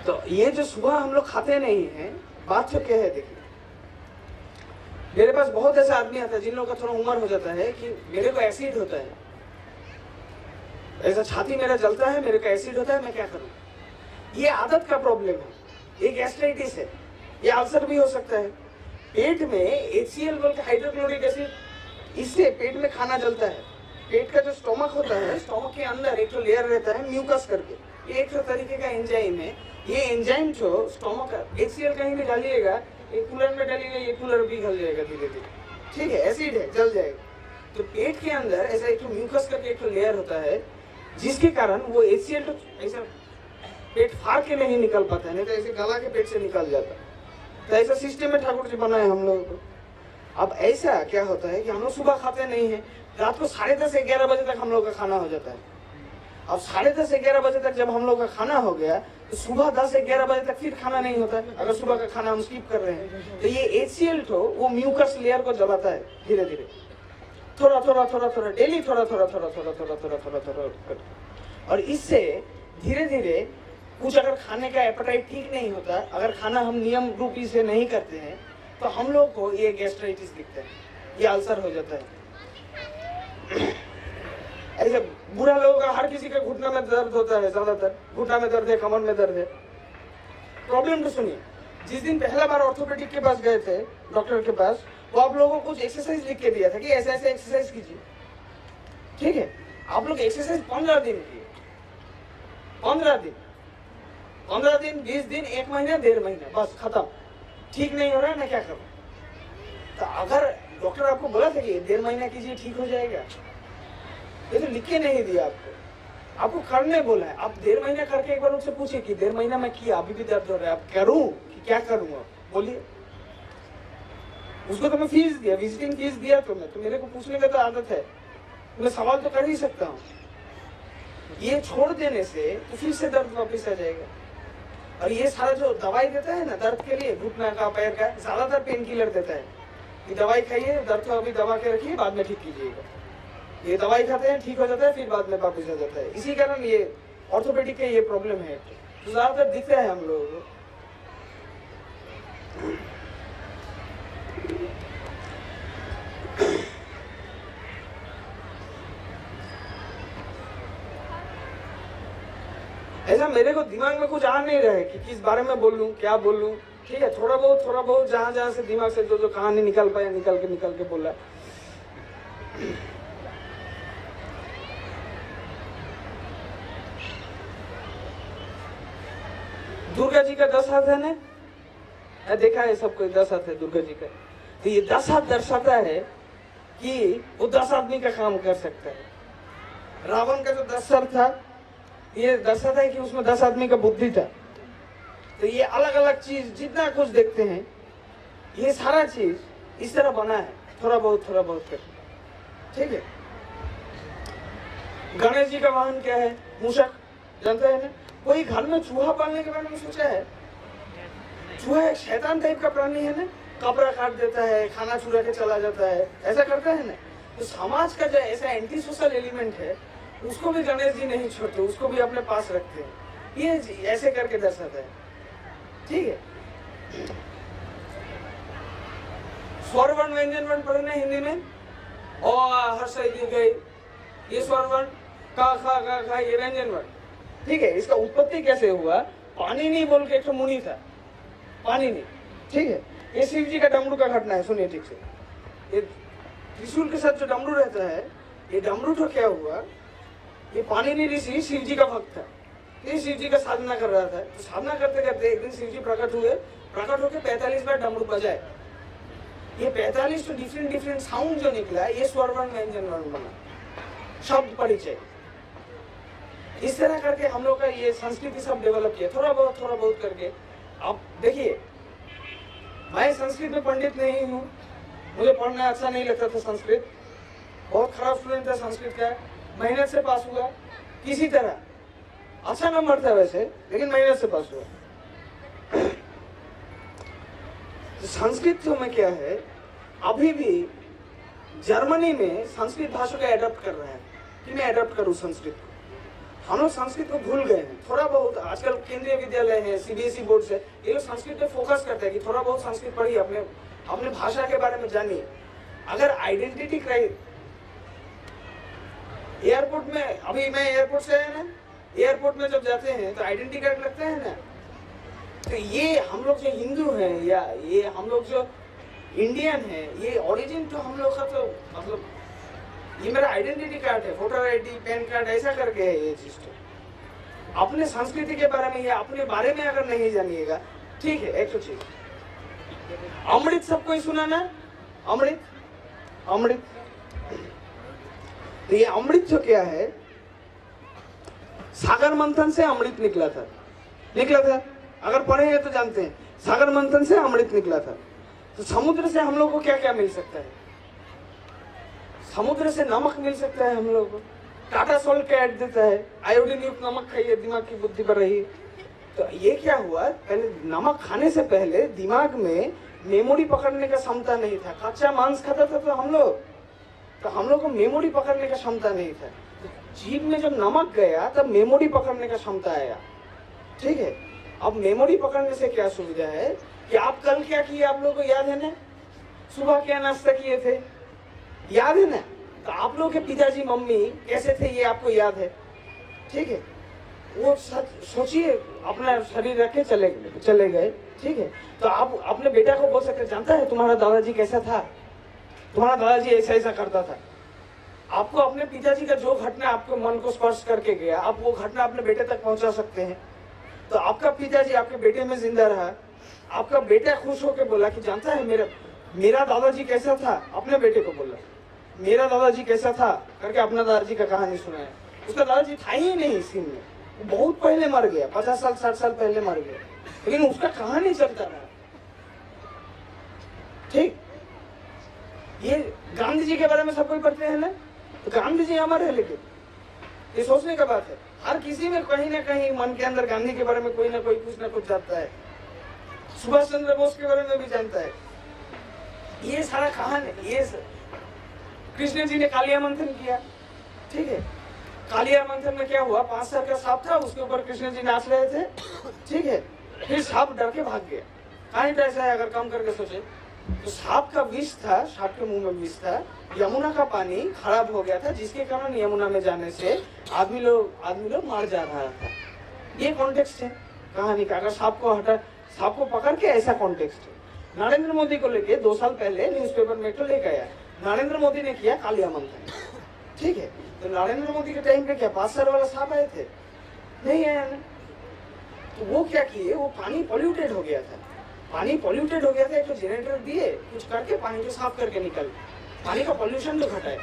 तो ये जो सुबह हम लोग खाते नहीं है, बात तो क्या है, देखिए मेरे पास बहुत ऐसा आदमी आता है जिन लोगों का थोड़ा उम्र हो जाता है कि मेरे को एसिड होता है, ऐसा छाती मेरा जलता है, मेरे को एसिड होता है, मैं क्या करूं। ये आदत का प्रॉब्लम है, ये गैस्ट्राइटिस है, ये अल्सर भी हो सकता है। पेट में HCl बोल के हाइड्रोक्लोरिक एसिड, इससे पेट में खाना जलता है। पेट का जो स्टोमक होता है, स्टोमक के अंदर एक तो लेयर रहता है म्यूकस करके, ये एक तरीके का एंजाइम है। ये एंजाइम जो स्टोमक HCl कहीं भी डालिएगा, एक कूलर में डालिएगा, ये कूलर भी गल जाएगा धीरे धीरे, ठीक है, एसिड है, जल जाएगा। तो पेट के अंदर ऐसा एक तो म्यूकस करके एक तो लेयर होता है, जिसके कारण वो HCl तो ऐसा पेट फाड़ के नहीं निकल पाता है, नहीं तो ऐसे गला के पेट से निकल जाता है। तो ऐसा सिस्टम में ठाकुर जी बनाए हम लोगों को। अब ऐसा क्या होता है कि हम लोग सुबह खाते नहीं है, रात को 10:30-11 बजे तक हम लोग का खाना हो जाता है। अब 10:30-11 बजे तक जब हम लोग का खाना हो गया तो सुबह 10-11 बजे तक फिर खाना नहीं होता है। अगर सुबह का खाना हम स्किप कर रहे हैं तो ये HCl तो वो म्यूकस लेयर को जलाता है धीरे धीरे, थोड़ा डेली थोड़ा, और इससे धीरे धीरे कुछ अगर खाने का एपेटाइट ठीक नहीं होता, अगर खाना हम नियम रूपी से नहीं करते हैं तो हम लोग को ये गैस्ट्राइटिस दिखता है, ये अल्सर हो जाता है। ऐसे बुरा लोगों का हर किसी के घुटना में दर्द होता है, ज्यादातर घुटना में दर्द है, कमर में दर्द है। प्रॉब्लम तो सुनिए, जिस दिन पहला बार ऑर्थोपेडिक के पास गए थे डॉक्टर के पास, वो आप लोगों को कुछ एक्सरसाइज लिख के दिया था कि ऐसे ऐसे एक्सरसाइज कीजिए, ठीक है। आप लोग एक्सरसाइज 15 दिन किए, 15 दिन, 15 दिन, 20 दिन, 1 महीना, 1.5 महीना, बस खत्म। ठीक नहीं हो रहा है ना, क्या करूं? तो अगर डॉक्टर आपको बोला था कि 1.5 महीना कीजिए ठीक हो जाएगा, ये तो लिख के नहीं दिया आपको करने बोला है। आप 1.5 महीना करके एक बार उनसे पूछिए कि 1.5 महीना मैं किया, अभी भी दर्द हो रहा है, अब करूं कि क्या करूं, आप बोलिए। उसको तो मैं फीस दिया, विजिटिंग फीस दिया, तो मैं तो मेरे को पूछने का तो आदत है, मैं सवाल तो कर ही सकता हूँ। ये छोड़ देने से तो फिर से दर्द वापस आ जाएगा। और ये सारा जो दवाई देता है ना दर्द के लिए, घुटना का, पैर का, ज्यादातर पेन किलर देता है कि दवाई खाइए, दर्द को अभी दबा के रखिए, बाद में ठीक कीजिएगा। ये दवाई खाते हैं, ठीक हो जाता है, फिर बाद में वापस आ जाता है। इसी कारण ये ऑर्थोपेडिक का ये प्रॉब्लम है, तो ज्यादातर दिखता है हम लोगों को। ऐसा मेरे को दिमाग में कुछ आ नहीं रहा है कि किस बारे में बोल लूं, क्या बोल लूं। ठीक है, थोड़ा बहुत जहां से दिमाग से जो कहानी निकल पाया निकल के बोला। दुर्गा जी का 10 हाथ है ना, देखा है सबको, 10 हाथ है दुर्गा जी का। तो ये 10 हाथ दर्शाता है कि वो 10 आदमी का काम कर सकता है। रावण का जो 10 सर था, ये दर्शाता है कि उसमें 10 आदमी का बुद्धि था। तो ये अलग अलग चीज जितना कुछ देखते हैं, ये सारा चीज इस तरह बना है, थोड़ा बहुत करके। ठीक है, गणेश जी का वाहन क्या है? मूषक, जानते हैं ना। कोई घर में चूहा पालने के बारे में सोचा है? चूहा एक शैतान टाइप का प्राणी है ना, कपड़ा काट देता है, खाना चुरा के चला जाता है, ऐसा करता है ना। तो समाज का जो ऐसा एंटी सोशल एलिमेंट है, उसको भी गणेश जी नहीं छोड़ते, उसको भी अपने पास रखते हैं। ये ऐसे करके दर्शाता है। ठीक है, स्वर वर्ण व्यंजन वर्ण पढ़ने हिंदी में, और हर्ष गई, ये स्वर वर्ण, का खा ये व्यंजन वर्ण। ठीक है, इसका उत्पत्ति कैसे हुआ? पाणिनि बोल के एक मुनि था, पाणिनि। ठीक है, ये शिव जी का डमरू का घटना है, सुनिए ठीक से। ये त्रिशूल के साथ जो डमरू रहता है, ये डमरू तो क्या हुआ, ये पाणिनि ऋषि शिव जी का भक्त था। ये शिव जी का साधना कर रहा था, तो साधना करते करते एक दिन शिव जी प्रकट हुए, प्रकट होकर 45 बार डमरू बजाए। ये 45 तो डिफरेंट साउंड जो निकला, ये स्वर वर्ण व्यंजन वर्ण बना, शब्द परिचय। इस तरह करके हम लोग का ये संस्कृति सब डेवलप किया, थोड़ा बहुत करके। अब देखिए, मैं संस्कृत में पंडित नहीं हूँ, मुझे पढ़ना अच्छा नहीं लगता था संस्कृत, बहुत खराब स्टूडेंट था संस्कृत का, मेहनत से पास हुआ, किसी तरह अच्छा नंबर था वैसे, लेकिन मेहनत से पास हुआ। तो संस्कृत में क्या है, अभी भी जर्मनी में संस्कृत भाषा को एडॉप्ट कर रहे हैं कि मैं एडॉप्ट करूं संस्कृत को। हम लोग संस्कृत को भूल गए हैं थोड़ा बहुत। आजकल केंद्रीय विद्यालय है, सीबीएसई बोर्ड से, ये लोग संस्कृत पे फोकस करते हैं कि थोड़ा बहुत संस्कृत पढ़िए, अपने भाषा के बारे में जानिए। अगर आइडेंटिटी क्राइम, एयरपोर्ट में, अभी मैं एयरपोर्ट से आया ना, एयरपोर्ट में जब जाते हैं तो आइडेंटिटी कार्ड लगता है ना, तो ये हम लोग जो हिंदू हैं या ये हम लोग जो इंडियन है, ये ओरिजिन तो हम लोग का तो मतलब ये मेरा आइडेंटिटी कार्ड है, वोटर आईडी, पैन कार्ड, ऐसा करके है ये सिस्टम। अपने संस्कृति के बारे में या अपने बारे में अगर नहीं जानिएगा, ठीक है। एक तो चीज, अमृत सबको ही सुना ना, अमृत। तो ये अमृत जो क्या है, सागर मंथन से अमृत निकला था। अगर पढ़े हैं तो जानते हैं, सागर मंथन से अमृत निकला था। तो समुद्र से हम लोग को क्या क्या मिल सकता है? समुद्र से नमक मिल सकता है हम लोग को, टाटा सोल्ट का ऐड देता है, आयोडीन युक्त नमक खाइए, दिमाग की बुद्धि पर रही। तो ये क्या हुआ, पहले नमक खाने से पहले दिमाग में मेमोरी पकड़ने का क्षमता नहीं था। कच्चा मांस खाता था तो हम लोग को मेमोरी पकड़ने का क्षमता नहीं था। तो जीभ में जब नमक गया तब मेमोरी पकड़ने का क्षमता आया। ठीक है, अब मेमोरी पकड़ने से क्या सुविधा है कि आप कल क्या किए, आप लोगों को याद है ना? सुबह क्या नाश्ता किए थे, याद है ना? तो आप लोग के पिताजी मम्मी कैसे थे, ये आपको याद है। ठीक है, वो सोचिए, अपना शरीर रखे चले गए। ठीक है, तो आप अपने बेटा को बोल सकते, जानता है तुम्हारा दादाजी कैसा था, तुम्हारा दादाजी ऐसा करता था। आपको अपने पिताजी का जो घटना आपको मन को स्पर्श करके गया, आप वो घटना अपने बेटे तक पहुंचा सकते हैं। तो आपका पिताजी आपके बेटे में जिंदा रहा, आपका बेटा खुश होकर बोला कि जानता है मेरा दादाजी कैसा था, अपने बेटे को बोला मेरा दादाजी कैसा था करके अपना दादाजी का कहानी सुनाया। उसका दादाजी था ही नहीं इस सीन में, वो बहुत पहले मर गया, 50 साल 60 साल पहले मर गया, लेकिन उसका कहानी चलता रहा। ठीक, ये गांधी जी के बारे में सब कोई पढ़ते हैं ना, तो गांधी जी अमर है, लेकिन ये सोचने का बात है, हर किसी में कहीं ना कहीं मन के अंदर गांधी के बारे में कोई ना कोई कुछ ना कुछ जानता है, सुभाष चंद्र बोस के बारे में भी जानता है। ये सारा कहानी, ये कृष्ण जी ने कालिया मंथन किया, ठीक है, कालिया मंथन में क्या हुआ, 5 सर का सांप था, उसके ऊपर कृष्ण जी नाच रहे थे, ठीक है, फिर सांप डर के भाग गया। कहानी तो ऐसा है, अगर कम करके सोचे तो सांप का विष था, सांप के मुंह में विष था, यमुना का पानी खराब हो गया था, जिसके कारण यमुना में जाने से आदमी लोग मार जा रहा था। ये कॉन्टेक्स्ट है कहानी का। अगर सांप को पकड़ के, ऐसा कॉन्टेक्स्ट है। नरेंद्र मोदी को लेके 2 साल पहले न्यूज़पेपर में तो लेकर आया, नरेंद्र मोदी ने किया कालिया मंथन, ठीक है, तो नरेंद्र मोदी के टाइम पे क्या 5 सर वाला सांप आए थे? नहीं आया ना। तो वो क्या किए, वो पानी पॉल्यूटेड हो गया था, एक तो जनरेटर दिए, कुछ करके पानी को साफ करके निकल, पानी का पॉल्यूशन तो घटाए।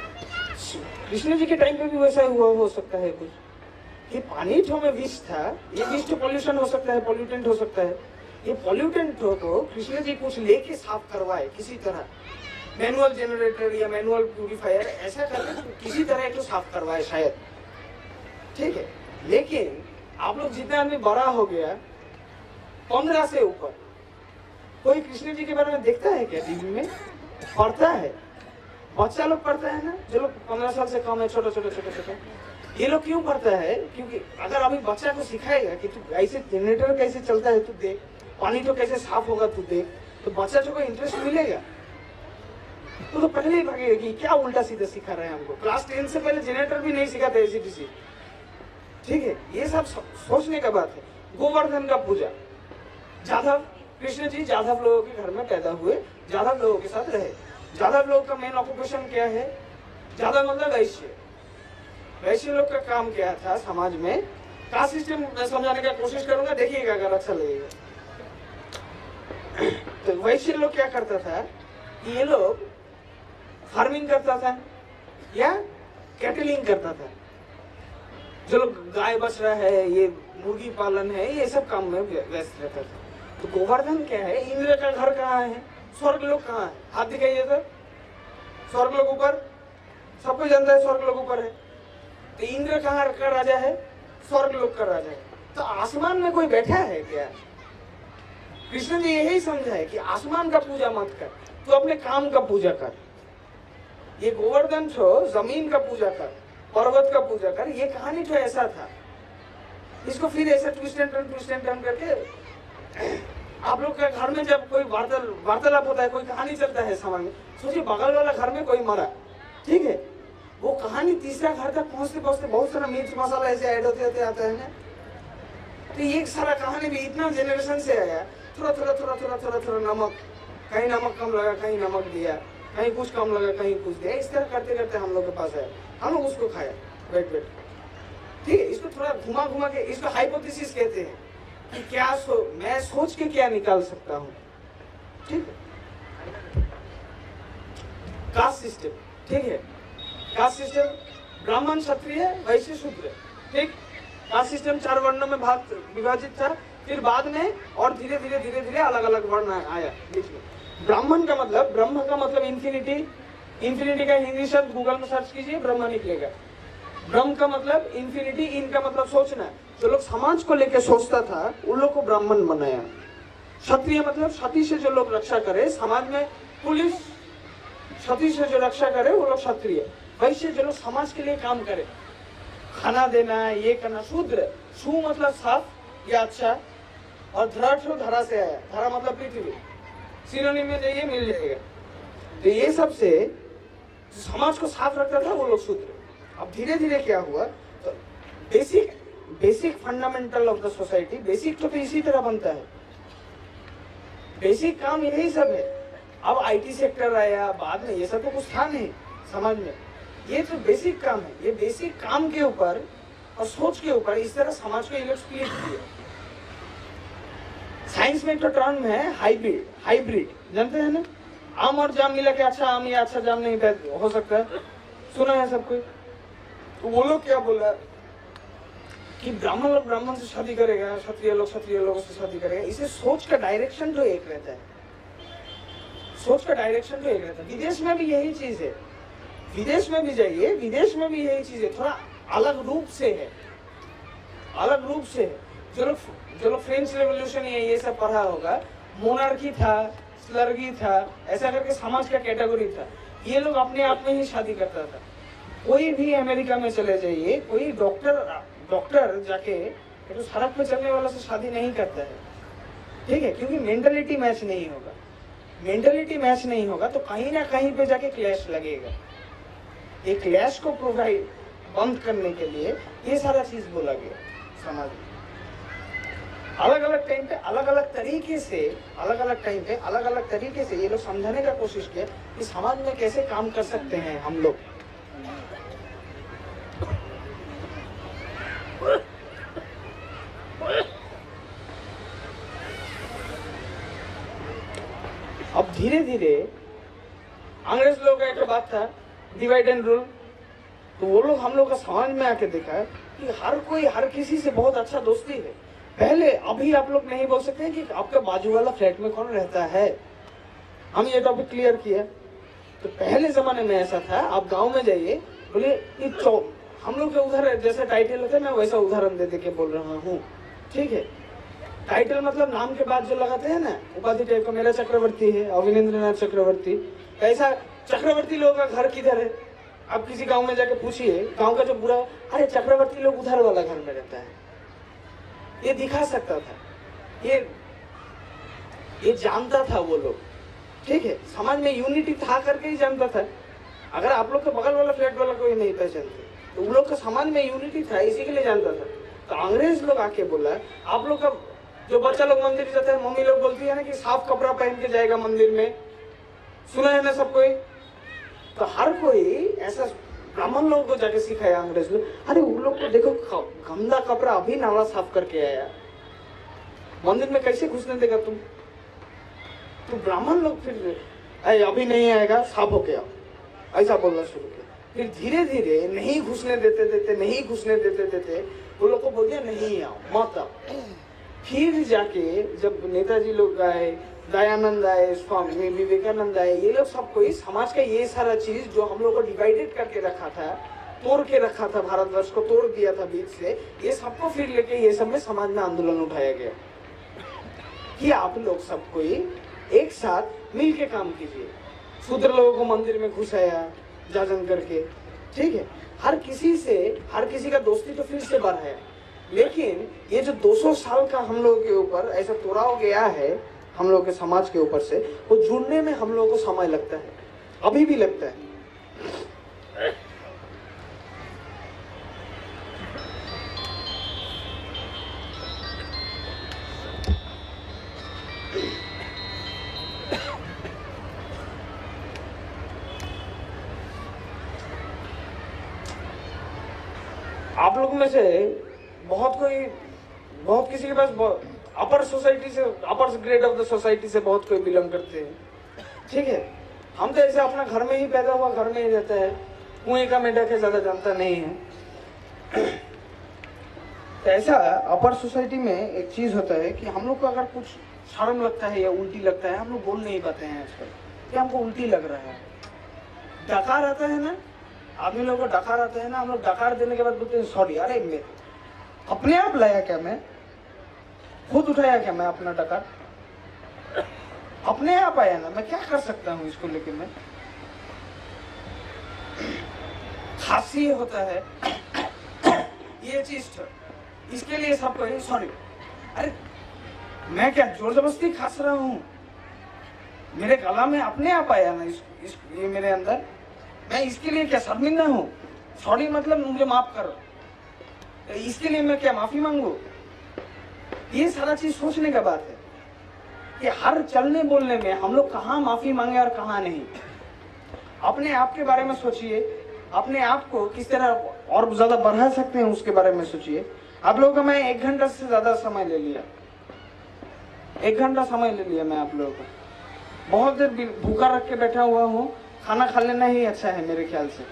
कृष्ण जी के टाइम पे भी वैसा हुआ हो सकता है कुछ, कि पानी जो में विष था, ये विष तो पॉल्यूशन हो सकता है, पॉल्यूटेंट हो सकता है, ये पॉल्यूटेंट को कृष्ण जी कुछ लेके साफ करवाए किसी तरह, मैनुअल जनरेटर या मैनुअल प्यूरिफायर ऐसा करके किसी तरह एक तो साफ करवाए शायद, ठीक है। लेकिन आप लोग जितना आदमी बड़ा हो गया, 15 से ऊपर, कोई कृष्ण जी के बारे में देखता है क्या टीवी में? पढ़ता है, बच्चा लोग पढ़ता है ना, जो लोग 15 साल से कम है, छोटे, ये लोग क्यों पढ़ता है? क्योंकि अगर अभी बच्चा को सिखाएगा कि तू ऐसे जनरेटर कैसे चलता है, तू देख, पानी तो कैसे साफ होगा तू देख, तो बच्चा जो को इंटरेस्ट मिलेगा, तो पहले ही भागेगा कि क्या उल्टा सीधा सिखा रहे हैं हमको। क्लास 10 से पहले जनरेटर भी नहीं सिखाते एसीडीसी, ठीक है। ये सब सोचने का बात है। गोवर्धन का पूजा, जाधव, कृष्ण जी जाधव लोगों के घर में पैदा हुए, जाधव लोगों के साथ रहे। जाधव लोगों का मेन ऑक्यूपेशन क्या है? जाधव मतलब वैश्य लोग का काम क्या था समाज में? कास्ट सिस्टम मैं समझाने का कोशिश करूंगा, देखिएगा अगर अच्छा लगेगा। तो वैश्य लोग क्या करता था कि ये लोग फार्मिंग करता था या कैटलिंग करता था, जो लोग गाय बछड़ा है, ये मुर्गी पालन है, ये सब काम में व्यस्त रहता था। तो गोवर्धन क्या है? इंद्र का घर कहाँ है? स्वर्ग लोग कहाँ है? हाथ दिखाइए सर। स्वर्ग लोग ऊपर, सबको जानता है स्वर्ग लोग ऊपर है। तो इंद्र कहाँ का राजा है? स्वर्ग लोग का राजा है। तो आसमान में कोई बैठा है क्या? कृष्ण जी यही समझा है कि आसमान का पूजा मत कर, तू अपने काम का पूजा कर। ये गोवर्धन छो, जमीन का पूजा कर, पर्वत का पूजा कर। ये कहानी तो ऐसा था, इसको फिर ऐसा ट्विस्ट एंड टर्न करके आप लोग के घर में जब कोई वार्तालाप होता है, कोई कहानी चलता है समाज में, सोचिए बगल वाला घर में कोई मरा, ठीक है, वो कहानी तीसरा घर तक पहुंचते बहुत सारा मिर्च मसाला ऐसे ऐड होते आता है ना। तो ये सारा कहानी भी इतना जनरेशन से आया, थोड़ा नमक, कहीं नमक कम लगा, कहीं नमक दिया, कहीं कुछ कम लगा, कहीं कुछ दिया, इस तरह करते करते हम लोग के पास आया, हम लोग उसको खाया बैठ, ठीक है। इसको थोड़ा घुमा के, इसको हाइपोथेसिस कहते हैं कि क्या मैं सोच के क्या निकाल सकता हूँ, ठीक है। कास्ट सिस्टम, ठीक है, कास्ट सिस्टम ब्राह्मण, क्षत्रिय, वैश्य, शूद्र, ठीक। कास्ट सिस्टम 4 वर्णों में विभाजित था, फिर बाद में और धीरे धीरे अलग अलग वर्ण आया बीच में। ब्राह्मण का मतलब, ब्रह्म का मतलब इंफिनिटी का हिंदी शब्द गूगल में सर्च कीजिए, ब्रह्म निकलेगा। ब्रह्म का मतलब इंफिनिटी, इनका मतलब सोचना। जो लोग समाज को लेकर सोचता था उन लोग को ब्राह्मण बनाया। क्षत्रिय मतलब सती से जो लोग रक्षा करे, समाज में पुलिस सती से जो रक्षा करे वो लोग क्षत्रिय। वैश्य जो लोग समाज के लिए काम करे, खाना देना, ये करना। शूद्र, शू मतलब साफ या अच्छा, और धरा से आया, धरा मतलब पृथ्वी, सिनोनिम में जाइए मिल जाएगा। तो ये सबसे समाज को साफ रखता था वो लोग शूद्र। अब धीरे धीरे क्या हुआ, तो basic fundamental of the society, basic तो इसी तरह बनता है, बेसिक काम यही सब है। अब आईटी सेक्टर आया बाद में, ये सब तो कुछ था नहीं समाज में। ये जो बेसिक काम है, ये बेसिक काम के ऊपर और सोच के ऊपर इस तरह समाज को ये लोग स्प्लिट किए। साइंस में तो टर्म है हाइब्रिड, हाइब्रिड जानते हैं ना, आम और जाम मिला के अच्छा आम या अच्छा जाम नहीं हो सकता, सुना है सब कोई। तो वो लोग क्या बोला कि ब्राह्मण लोग ब्राह्मण से शादी करेगा, क्षत्रिय लोगों से शादी करेगा। इसे सोच का डायरेक्शन तो एक रहता है, सोच का डायरेक्शन तो एक रहता है। विदेश में भी यही चीज है, विदेश में भी जाइए, विदेश में भी यही चीज है, थोड़ा अलग रूप से है, अलग रूप से है। जो लोग फ्रेंच रेवोल्यूशन ये सब पढ़ा होगा, मोनार्की था, स्लर्गी था, ऐसा करके समाज का कैटेगरी था। ये लोग अपने आप में ही शादी करता था। कोई भी अमेरिका में चले जाइए, कोई डॉक्टर जाके तो सड़क पे चलने वाला से शादी नहीं करता है, ठीक है, क्योंकि मेंटालिटी मैच नहीं होगा। मेंटालिटी मैच नहीं होगा तो कहीं ना कहीं पे जाके क्लैश लगेगा। ये क्लैश को प्रोवाइड बंद करने के लिए ये सारा चीज बोला गया समाज में। अलग अलग टाइम पे अलग अलग तरीके से, अलग अलग टाइम पे अलग अलग तरीके से ये लोग समझाने का कोशिश किया कि समाज में कैसे काम कर सकते हैं हम लोग। अब धीरे धीरे अंग्रेज लोगों का एक बात था डिवाइड एंड रूल, तो वो लोग हम लोग का समाज में आके देखा कि हर कोई हर किसी से बहुत अच्छा दोस्ती है। पहले अभी आप लोग नहीं बोल सकते कि आपका बाजू वाला फ्लैट में कौन रहता है, हम ये टॉपिक क्लियर किया। तो पहले जमाने में ऐसा था, आप गांव में जाइए, बोले हम लोग के उधर जैसे टाइटल होता है, मैं वैसा उदाहरण दे दे के बोल रहा हूँ, ठीक है। टाइटल मतलब नाम के बाद जो लगाते हैं ना, उपाधि टाइप का, मेरा चक्रवर्ती है, अविनेंद्र नाथ चक्रवर्ती। ऐसा चक्रवर्ती लोगों का घर किधर है, आप किसी गांव में जाके पूछिए, गांव का जो बुरा, अरे चक्रवर्ती लोग उधर वाला घर में रहता है, ये दिखा सकता था, ये जानता था वो लोग, ठीक है। समाज में यूनिटी था करके ही जानता था। अगर आप लोग के बगल वाला फ्लैट वाला कोई नहीं पहचानते, तो उन लोग का समाज में यूनिटी था, इसी के लिए जानता था। तो अंग्रेज लोग आके बोला, आप लोग का जो बच्चा लोग मंदिर जाता है, मम्मी लोग बोलती है ना कि साफ कपड़ा पहन के जाएगा मंदिर में, सुना है ना सब कोई। तो हर कोई ऐसा ब्राह्मण लोगों को जाके सिखाया अंग्रेज लोग, अरे उन लोग को देखो गंदा कपड़ा अभी नाला साफ करके आया, मंदिर में कैसे घुसने देगा तुम। तो ब्राह्मण लोग फिर अभी नहीं आएगा, साफ होके आओ, ऐसा बोलना शुरू किया। फिर धीरे धीरे नहीं घुसने देते वो लोग को बोल दिया नहीं आओ, मत आओ। फिर जाके जब नेताजी लोग आए, दयानंद आए, स्वामी विवेकानंद आए, ये लोग सब कोई समाज का ये सारा चीज जो हम लोग को डिवाइडेड करके रखा था, तोड़ के रखा था, भारतवर्ष को तोड़ दिया था बीच से, ये सबको फिर लेके ये सब में समाज में आंदोलन उठाया गया कि आप लोग सब कोई एक साथ मिल के काम कीजिए। शूद्र लोगों को मंदिर में घुसाया जाजन करके, ठीक है। हर किसी का दोस्ती तो फिर से बढ़ाया, लेकिन ये जो 200 साल का हम लोगों के ऊपर ऐसा तोड़ाव गया है हम लोग के समाज के ऊपर से, वो जुड़ने में हम लोगों को समय लगता है, अभी भी लगता है। आप लोग में से बहुत किसी के पास अपर सोसाइटी से, अपर ग्रेड ऑफ द सोसाइटी से बहुत कोई बिलोंग करते हैं, ठीक है। हम तो ऐसे अपना घर में ही पैदा हुआ, घर में ही रहता है, कुएं का मेंढक है, ज्यादा जानता नहीं है। तो ऐसा अपर सोसाइटी में एक चीज होता है कि हम लोग को अगर कुछ शर्म लगता है या उल्टी लगता है, हम लोग बोल नहीं पाते हैं आजकल कि हमको उल्टी लग रहा है। डकार आता है ना, आदमी लोगों को डकार आता है ना, हम लोग डकार देने के बाद बोलते हैं सॉरी, अरे मैं अपने आप लाया क्या, मैं खुद उठाया क्या, मैं अपना डकार अपने आप आया ना, मैं क्या कर सकता हूँ इसको लेके। मैं खांसी होता है ये चीज, इसके लिए सबको सॉरी, अरे मैं क्या जोर जबरदस्ती खांस रहा हूँ, मेरे गला में अपने आप आया ना ये मेरे अंदर, मैं इसके लिए क्या शर्मिंदा हूँ। सॉरी मतलब मुझे माफ करो, इसके लिए मैं क्या माफी मांगू। ये सारा चीज सोचने का बात है कि हर चलने बोलने में हम लोग कहाँ माफी मांगे और कहाँ नहीं। अपने आप के बारे में सोचिए, अपने आप को किस तरह और ज्यादा बढ़ा सकते हैं उसके बारे में सोचिए। आप लोगों का मैं 1 घंटा से ज्यादा समय ले लिया, 1 घंटा समय ले लिया मैं आप लोगों को। बहुत देर भूखा रख के बैठा हुआ हूँ, खाना खा लेना ही अच्छा है मेरे ख्याल से।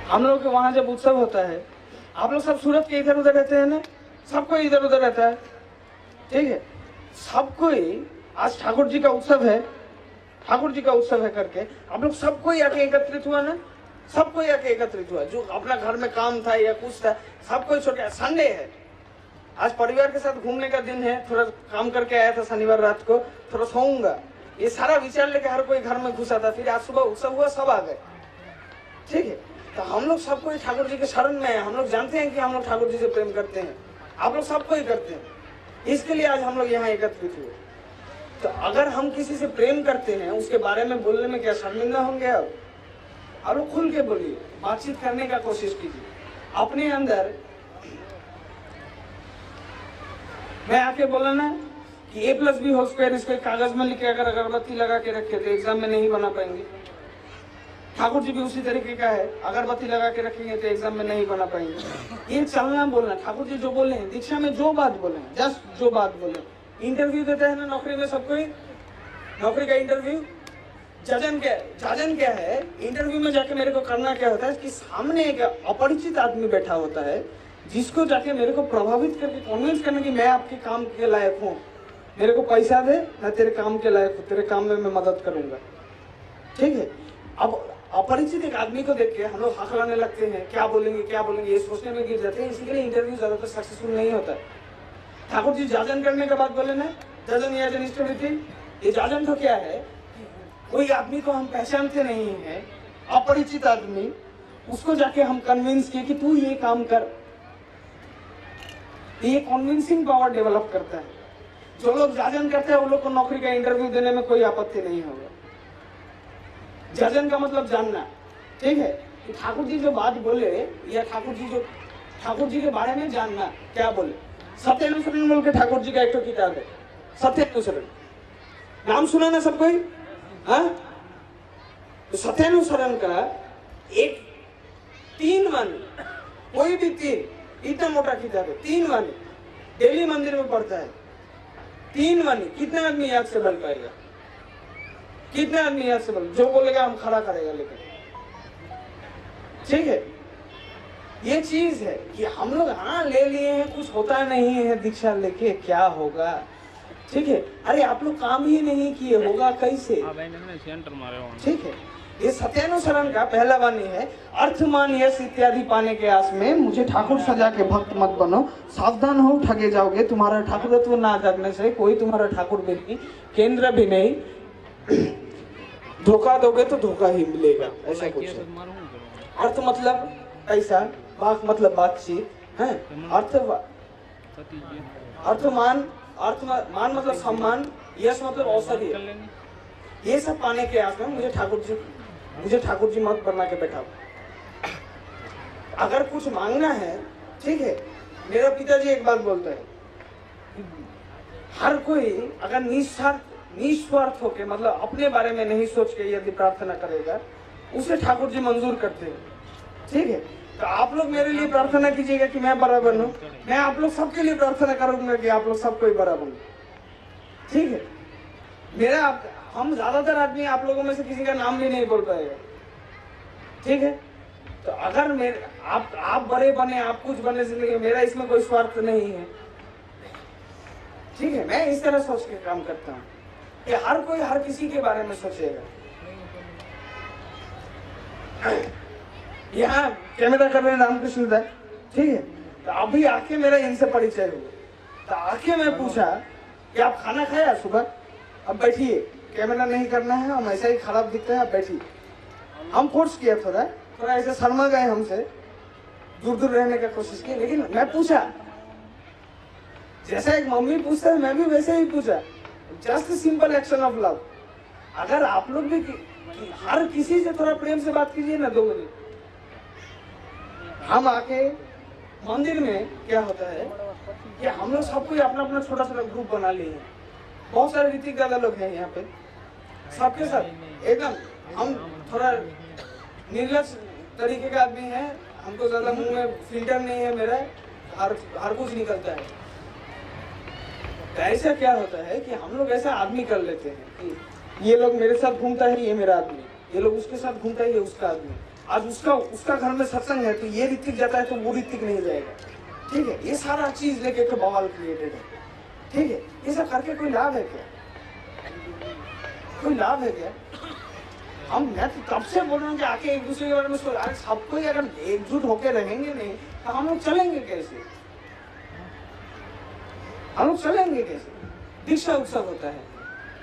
हम लोग के वहां जब उत्सव होता है, आप लोग सब सूरत के इधर उधर रहते हैं ना, सबको इधर उधर रहता है, ठीक है, सब कोई आज ठाकुर जी का उत्सव है, ठाकुर जी का उत्सव है करके आप लोग सब कोई आके एकत्रित हुआ ना, सब कोई आके एकत्रित हुआ। जो अपना घर में काम था या कुछ था, सब कोई छोड़, संडे है आज, परिवार के साथ घूमने का दिन है, थोड़ा काम करके आया था शनिवार रात को, थोड़ा सोऊंगा, ये सारा विचार लेके हर कोई घर में घुसा था। फिर आज सुबह उत्सव हुआ, सब आ गए, ठीक है। तो हम लोग सबको ठाकुर जी के शरण में है, हम लोग जानते हैं कि हम लोग ठाकुर जी से प्रेम करते हैं, आप लोग सबको ही करते हैं, इसके लिए आज हम लोग यहाँ एकत्रित हुए। तो अगर हम किसी से प्रेम करते हैं, उसके बारे में बोलने में क्या शर्मिंदा होंगे? अब लोग खुल के बोलिए, बातचीत करने का कोशिश कीजिए अपने अंदर। मैं आके बोला ना कि a+b² इसको कागज में लिखे अगर अगरबत्ती लगा के रखे तो एग्जाम में नहीं बना पाएंगे। ठाकुर जी भी उसी तरीके का है, अगरबत्ती लगा के रखेंगे तो एग्जाम में नहीं बना पाएंगे। ये चलना बोलना, ठाकुर जी जो बोले हैं दीक्षा में, जो बात बोले हैं, जस्ट जो बात बोले। इंटरव्यू देते हैं ना नौकरी में, सबको नौकरी का इंटरव्यू, जाजन क्या है, इंटरव्यू में जाके मेरे को करना क्या होता है कि सामने एक अपरिचित आदमी बैठा होता है, जिसको जाके मेरे को प्रभावित करके कन्विंस करना कि मैं आपके काम के लायक हूँ, मेरे को पैसा दे, मैं तेरे काम के लायक हूँ, तेरे काम में मैं मदद करूंगा, ठीक है। अब अपरिचित एक आदमी को देख के हम लोग हकलाने लगते हैं, क्या बोलेंगे ये सोचने में गिर जाते हैं, इसी के लिए इंटरव्यू ज्यादातर सक्सेसफुल नहीं होता है। ठाकुर जी जाजन करने के बाद बोले ना, जाजन याजन स्टोरी, ये जाजन तो क्या है, कोई आदमी को हम पहचानते नहीं है, अपरिचित आदमी, उसको जाके हम कन्विंस किए कि तू ये काम कर। ये कन्विंसिंग पावर डेवलप करता है। जो लोग जाजन करते हैं, वो लोग को नौकरी का इंटरव्यू देने में कोई आपत्ति नहीं होगा। जाजन का मतलब जानना, ठीक है, कि ठाकुर जी जो बात बोले या ठाकुर जी के बारे में जानना क्या बोले। सत्यानुसरण बोल के ठाकुर जी का एक किताब है, सत्यानुसरण, नाम सुना ना सब कोई? हाँ, तो सत्यानुसरण का एक 3 वाणी, कोई भी 3, इतना मोटा किताब है, 3 वाणी, डेली मंदिर में पढ़ता है। 3 वाणी कितना आदमी याद से बोल पाएगा? कितने आदमी याद से बोल, जो बोलेगा हम खड़ा करेगा, लेकिन ठीक है। ये चीज है कि हम लोग हाँ ले लिए हैं, कुछ होता नहीं है, दीक्षा लेके क्या होगा, ठीक है। अरे आप लोग काम ही नहीं किए, होगा कैसे, ठीक है। ये सत्यानुसरण का पहला वाणी है, अर्थमान यश इत्यादि पाने के आस में मुझे ठाकुर सजा के भक्त मत बनो, सावधान हो ठगे जाओगे, तुम्हारा ठाकुरत्व ना जागने से कोई तुम्हारा ठाकुर भी नहीं, केंद्र भी नहीं, धोखा दोगे तो धोखा ही मिलेगा, ऐसा कुछ है। अर्थ मतलब पैसा, बात मतलब बातचीत है, अर्थमान मतलब सम्मान, यश मतलब औषधि, ये सब पाने के आस में मुझे ठाकुर जी मत बना के बैठाओ। अगर कुछ मांगना है, ठीक है, मेरा पिताजी एक बात बोलता है, हर कोई अगर निस्वार्थ होके, मतलब अपने बारे में नहीं सोच के यदि प्रार्थना करेगा, उसे ठाकुर जी मंजूर करते हैं, ठीक है। तो आप लोग मेरे लिए प्रार्थना कीजिएगा कि मैं बड़ा बनूं, मैं आप लोग सबके लिए प्रार्थना करूंगा कि आप लोग सबको ही बड़ा बनूं, ठीक है। हम ज्यादातर आदमी आप लोगों में से किसी का नाम भी नहीं बोल पाएगा, ठीक है। तो अगर आप बड़े बने, आप कुछ बने जिंदगी, मेरा इसमें कोई स्वार्थ नहीं है, ठीक है। मैं इस तरह सोच के काम करता हूँ कि हर कोई हर किसी के बारे में सोचेगा। यहाँ कैमरा कर रहे हैं रामकृष्ण दास, ठीक है। तो अभी आके मेरा इनसे परिचय हुआ, तो आके मैं पूछा कि आप खाना खाया सुबह? अब बैठिए, कैमरा नहीं करना है, हम ऐसा ही खराब दिखते हैं, आप बैठिए। हम फोर्स किया, थोड़ा ऐसे शर्मा गए, हमसे दूर रहने का कोशिश की, लेकिन मैं पूछा, जैसा एक मम्मी पूछता है मैं भी वैसे ही पूछा, just simple action of love. अगर आप लोग भी हर किसी से थोड़ा प्रेम से बात कीजिए ना 2 मिनट। हम आके मंदिर में क्या होता है, कि हम लोग सब कोई अपना अपना छोटा छोटा ग्रुप बना लिए हैं। बहुत सारे ऋतिक दादा लोग हैं यहाँ पे, सबके साथ एकदम हम थोड़ा निर्लज तरीके का आदमी है, हमको ज्यादा मुंह में फिल्टर नहीं है मेरा, हर कुछ निकलता है। तो ऐसा क्या होता है कि हम लोग ऐसा आदमी कर लेते हैं कि ये लोग मेरे साथ घूमता है, ये मेरा आदमी, ये लोग उसके साथ घूमता है, ये उसका आदमी। आज उसका घर में सत्संग है तो ये ऋतिक जाता है तो वो ऋतिक नहीं जाएगा, ठीक है। ये सारा चीज लेके एक बवाल क्रिएटेड है, ठीक है। ये सब करके कोई लाभ है क्या? कोई लाभ है क्या? मैं तो तब से बोल रहा हूँ कि आके एक दूसरे के बारे में सोच, अरे सबको अगर एकजुट होकर रहेंगे नहीं तो हम लोग चलेंगे कैसे? हम लोग चलेंगे कैसे? दीक्षा उत्सव होता है,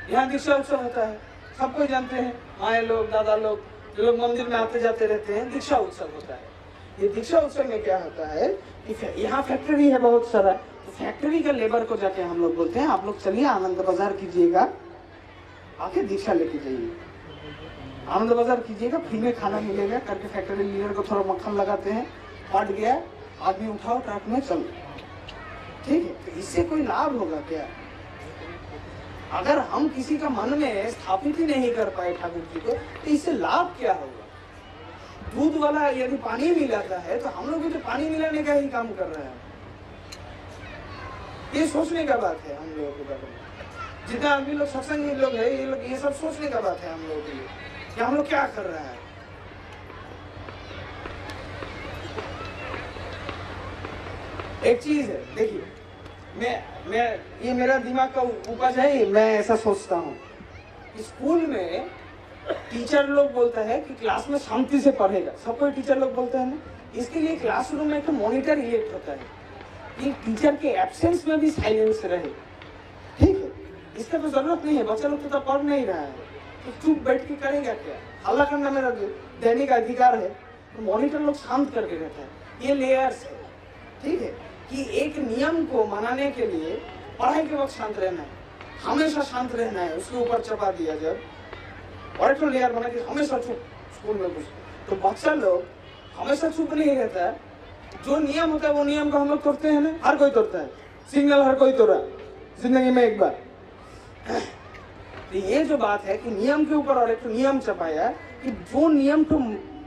यहाँ दीक्षा उत्सव होता है, सब कोई जानते हैं, माए लोग, दादा लोग, जो लोग मंदिर में आते जाते रहते हैं, दीक्षा उत्सव होता है। ये दीक्षा उत्सव में क्या होता है कि यहाँ फैक्ट्री है बहुत सारा, तो फैक्ट्री का लेबर को जाके हम लोग बोलते हैं आप लोग चलिए आनंद बाजार कीजिएगा, आके दीक्षा लेके जाइए, आनंद बाजार कीजिएगा, फ्री में खाना मिलेगा करके फैक्ट्री लीडर को थोड़ा मक्खन लगाते हैं, फट गया आदमी उठाओ ट्रक में चलो, ठीक है। तो इससे कोई लाभ होगा क्या? अगर हम किसी का मन में स्थापित ही नहीं कर पाए ठाकुर जी को तो इससे लाभ क्या होगा? दूध वाला यदि पानी मिलाता है तो हम लोग भी तो पानी मिलाने का ही काम कर रहे हैं। ये सोचने का बात है हम लोगों के बारे में। जितना आदमी लोग सत्संगी लोग है, ये लोग ये सब सोचने का बात है हम लोगों के लिए कि हम लोग क्या कर रहे हैं। एक चीज है, देखिए, मैं ये मेरा दिमाग का उपज है, मैं ऐसा सोचता हूँ। स्कूल में टीचर लोग बोलता है कि क्लास में शांति से पढ़ेगा, सबको टीचर लोग बोलते हैं ना, इसके लिए क्लासरूम में एक मॉनिटर इलेक्ट होता है कि टीचर के एब्सेंस में भी साइलेंस रहे, ठीक है। इसका तो जरूरत नहीं है, बच्चा लोग तो पढ़ नहीं रहा है तो चुप बैठ के करेगा क्या? हल्ला करना मेरा दैनिक अधिकार है, तो मॉनिटर लोग शांत करके रहता है। ये लेयर्स है, ठीक है, कि एक नियम को मनाने के लिए पढ़ाई के वक्त शांत रहना है, हमेशा शांत रहना है, उसके ऊपर चपा दिया जब और एक लेयर बना के हमेशा चुप स्कूल में कुछ, तो बच्चा लोग हमेशा चुप नहीं रहता है। जो नियम होता है वो नियम को हम लोग तोड़ते हैं ना, हर कोई तोड़ता है, सिग्नल हर कोई तोड़ा जिंदगी में एक बार। तो ये जो बात है कि नियम के ऊपर और एक नियम चपाया कि जो नियम तो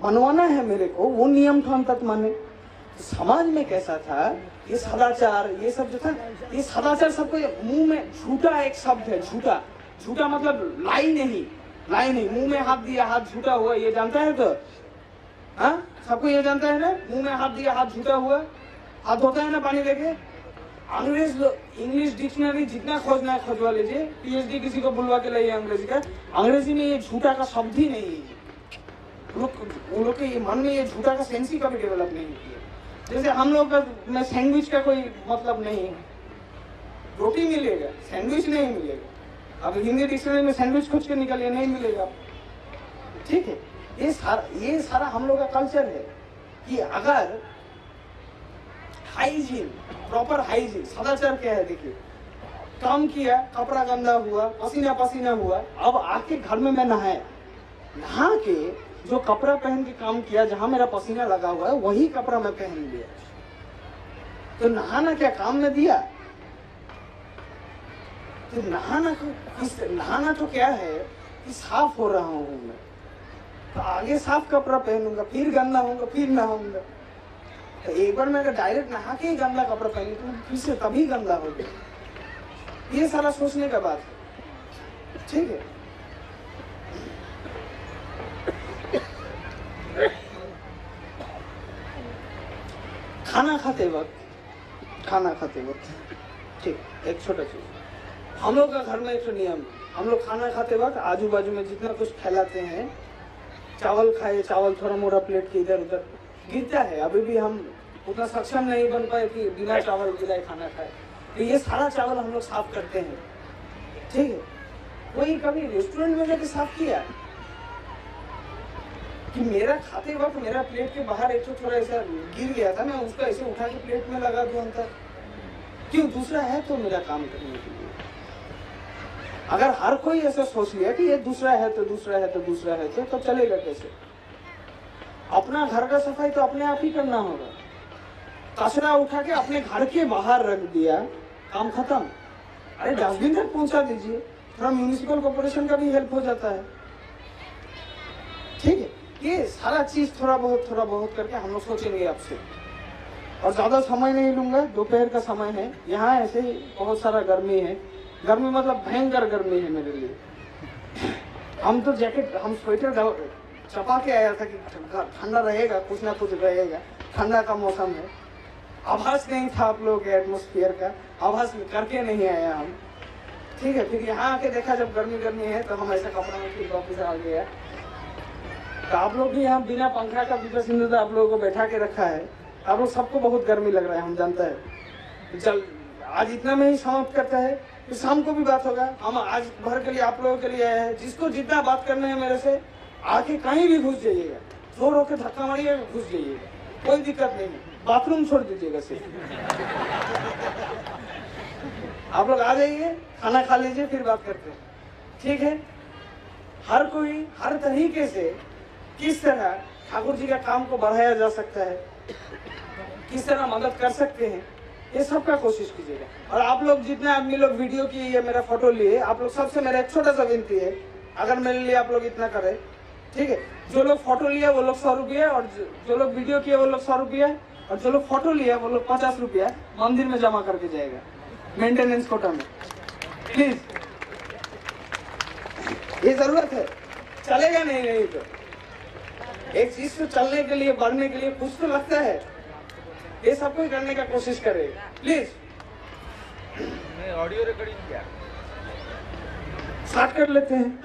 बनवाना है मेरे को, वो नियम तो हम तक माने। तो समाज में कैसा था, ये सदाचार, ये सब जो था, ये सदाचार सबको मुंह में झूठा एक शब्द है, झूठा। झूठा मतलब लाई नहीं, मुंह में हाथ दिया हाथ झूठा हुआ, ये जानता है तो हाँ, सबको ये जानता है ना, मुंह में हाथ दिया हाथ झूठा हुआ, हाथ धोता है ना पानी लेके। अंग्रेज लोग इंग्लिश डिक्शनरी जितना खोजना है खोजवा लीजिए, पीएचडी किसी को बुलवा के लाइए अंग्रेजी का, अंग्रेजी में ये झूठा का शब्द ही नहीं है। उन लोग के मन में ये झूठा का सेंस ही कभी डेवलप नहीं किया। जैसे हम लोग का में सैंडविच का कोई मतलब नहीं है, रोटी मिलेगा, सैंडविच नहीं मिलेगा। अब हिंदी डिक्शनरी में सैंडविच खोज के निकालिए, नहीं मिलेगा, ठीक है। ये सारा हम लोग का कल्चर है कि अगर हाइजीन, प्रॉपर हाइजीन, सदाचार क्या है देखिए, काम किया, कपड़ा गंदा हुआ, पसीना हुआ, अब आके घर में मैं नहा के जो कपड़ा पहन के काम किया, जहां मेरा पसीना लगा हुआ है वही कपड़ा मैं पहन लिया, तो नहाना क्या काम में दिया? तो नहाना तो क्या है कि साफ हो रहा हूं मैं, तो आगे साफ कपड़ा पहनूंगा, फिर गंदा होऊंगा, फिर नहाऊंगा। तो एक बार मैं अगर डायरेक्ट नहा के ही गंदा कपड़ा पहन तो फिर से तभी गंदा हो गया। ये सारा सोचने का बात है, ठीक है। खाना खाते वक्त ठीक, एक छोटा चीज, हम लोग का घर में एक नियम, हम लोग खाना खाते वक्त आजू बाजू में जितना कुछ फैलाते हैं, चावल खाए, चावल थोड़ा मोटा प्लेट के इधर उधर गिरता है, अभी भी हम उतना सक्षम नहीं बन पाए कि बिना चावल गिराए खाना खाए, तो ये सारा चावल हम लोग साफ करते हैं, ठीक है। कोई कभी रेस्टोरेंट में जाके साफ किया कि मेरा खाते वक्त मेरा प्लेट के बाहर एक थोड़ा ऐसा गिर गया था, मैं उसको ऐसे उठा के प्लेट में लगा दूं अंदर, क्यों? दूसरा है तो मेरा काम करने के लिए। अगर हर कोई ऐसा सोच लिया कि ये दूसरा है तो चलेगा कैसे? अपना घर का सफाई तो अपने आप ही करना होगा, कचरा उठा के अपने घर के बाहर रख दिया, काम खत्म। अरे डस्टबिन तक पहुंचा दीजिए, थोड़ा म्यूनिसिपल कॉर्पोरेशन का भी हेल्प हो जाता है। ठीक है, ये सारा चीज थोड़ा बहुत करके हम लोग सोचेंगे आपसे। और ज्यादा समय नहीं लूंगा, दोपहर का समय है, यहाँ ऐसे ही बहुत सारा गर्मी है। गर्मी मतलब भयंकर गर्मी है मेरे लिए। हम तो जैकेट, हम स्वेटर चपा के आया था कि ठंडा रहेगा, कुछ ना कुछ रहेगा, ठंडा का मौसम है। आभास नहीं था आप लोगों के एटमोस्फियर का, आभास करके नहीं आया हम। ठीक है, फिर यहाँ आके देखा जब गर्मी है तो हम ऐसा कपड़ा में फिर वापस आ गया। तो आप लोग भी यहाँ बिना पंखा का विवेक आप लोगों को बैठा के रखा है। आप लोग सबको बहुत गर्मी लग रहा है, हम जानता है। चल आज इतना में ही समाप्त करता है, फिर शाम को भी बात होगा। हम आज भर के लिए आप लोगों के लिए आए हैं। जिसको जितना बात करना है मेरे से, आके कहीं भी घुस जाइएगा, जोर होकर धक्का मारिएगा, घुस जाइएगा, कोई दिक्कत नहीं है। बाथरूम छोड़ दीजिएगा सिर्फ। आप लोग आ जाइए, खाना खा लीजिए, फिर बात करते हैं। ठीक है, हर कोई हर तरीके से किस तरह ठाकुर जी का काम को बढ़ाया जा सकता है, किस तरह मदद कर सकते हैं, ये सब का कोशिश कीजिएगा। और आप लोग जितने आदमी लोग वीडियो किए या मेरा फोटो लिए, आप लोग सबसे मेरा एक छोटा सा विनती है, अगर मेरे लिए आप लोग इतना करें, ठीक है। जो लोग फोटो लिए वो लोग 100 रुपया, और जो लोग वीडियो किए वो लोग 100 रुपया, और जो लोग फोटो लिए वो लोग 50 रुपया मंदिर में जमा करके जाएगा, मेंटेनेंस कोटा में। प्लीज, ये जरूरत है, चलेगा नहीं तो एक चीज तो चलने के लिए, बढ़ने के लिए कुछ तो लगता है। ये सब कोई करने का कोशिश करे प्लीज। ऑडियो रिकॉर्डिंग किया, स्टार्ट कर लेते हैं।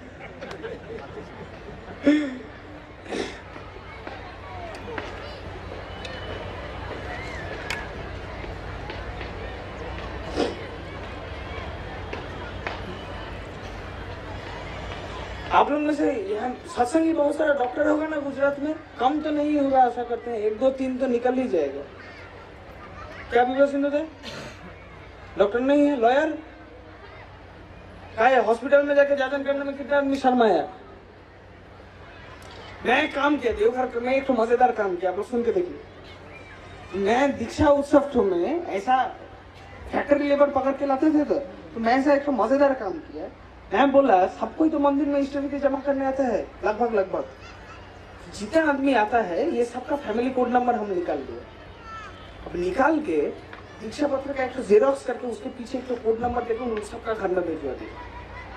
आप लोग में से यहाँ सत्संगी बहुत सारा डॉक्टर होगा ना गुजरात में, कम तो नहीं होगा, आशा करते हैं 1 2 3 तो निकल ही जाएगा। क्या विवेक डॉक्टर नहीं है, लॉयर क्या है? हॉस्पिटल में जाके जांच करने में कितना आदमी शर्माया। मैं एक काम किया देवघर में, एक तो मजेदार काम किया, आप लोग सुन के देखिए। मैं दीक्षा उत्सव में ऐसा फैक्ट्री लेबर पकड़ के लाते थे, तो मैं ऐसा एक मजेदार काम किया। मैं बोला सबको तो मंदिर में इष्ट जमा करने आता है, लगभग जितना आदमी आता है, ये सबका फैमिली कोड नंबर हम निकाल दिए। अब निकाल के दीक्षा पत्र का एक जेरोक्स करके उसके पीछे एक कोड नंबर देकर उन सबका घर में भेजवा दिया।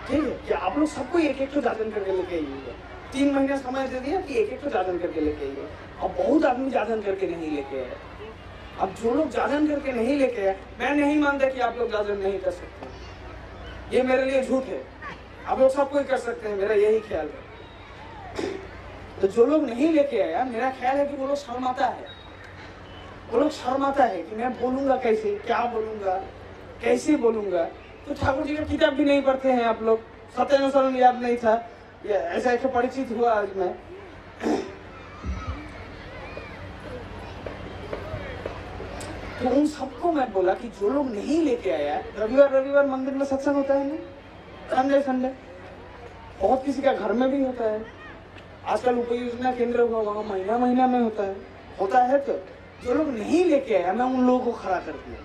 ठीक है, कि आप लोग सबको एक तो जाजन करके लेके आइएगा। 3 महीना समय दे दिया कि एक तो जाजन करके लेके आइए। अब बहुत आदमी जाजन करके नहीं लेके आए। अब जो लोग जाजन करके नहीं लेके आए, मैं नहीं मानता कि आप लोग जाजन नहीं कर सकते, ये मेरे लिए झूठ है। आप लोग सब कोई कर सकते हैं, मेरा यही ख्याल है। तो जो लोग नहीं लेके आया, मेरा ख्याल है कि वो लोग शर्माता है। वो लोग शर्माता है कि मैं बोलूंगा कैसे, क्या बोलूंगा, कैसे बोलूंगा। तो ठाकुर जी का किताब भी नहीं पढ़ते हैं आप लोग, सत्यानुसरण याद नहीं था, ऐसा एक परिचित हुआ आज मैं। तो उन सबको मैं बोला कि जो लोग नहीं लेके आया, रविवार मंदिर में सत्संग होता है ना, संडे बहुत किसी का घर में भी होता है। आजकल उपयोजना केंद्र हुआ, वहाँ महीना में होता है। तो जो लोग नहीं लेके आया, मैं उन लोगों को खड़ा कर दिया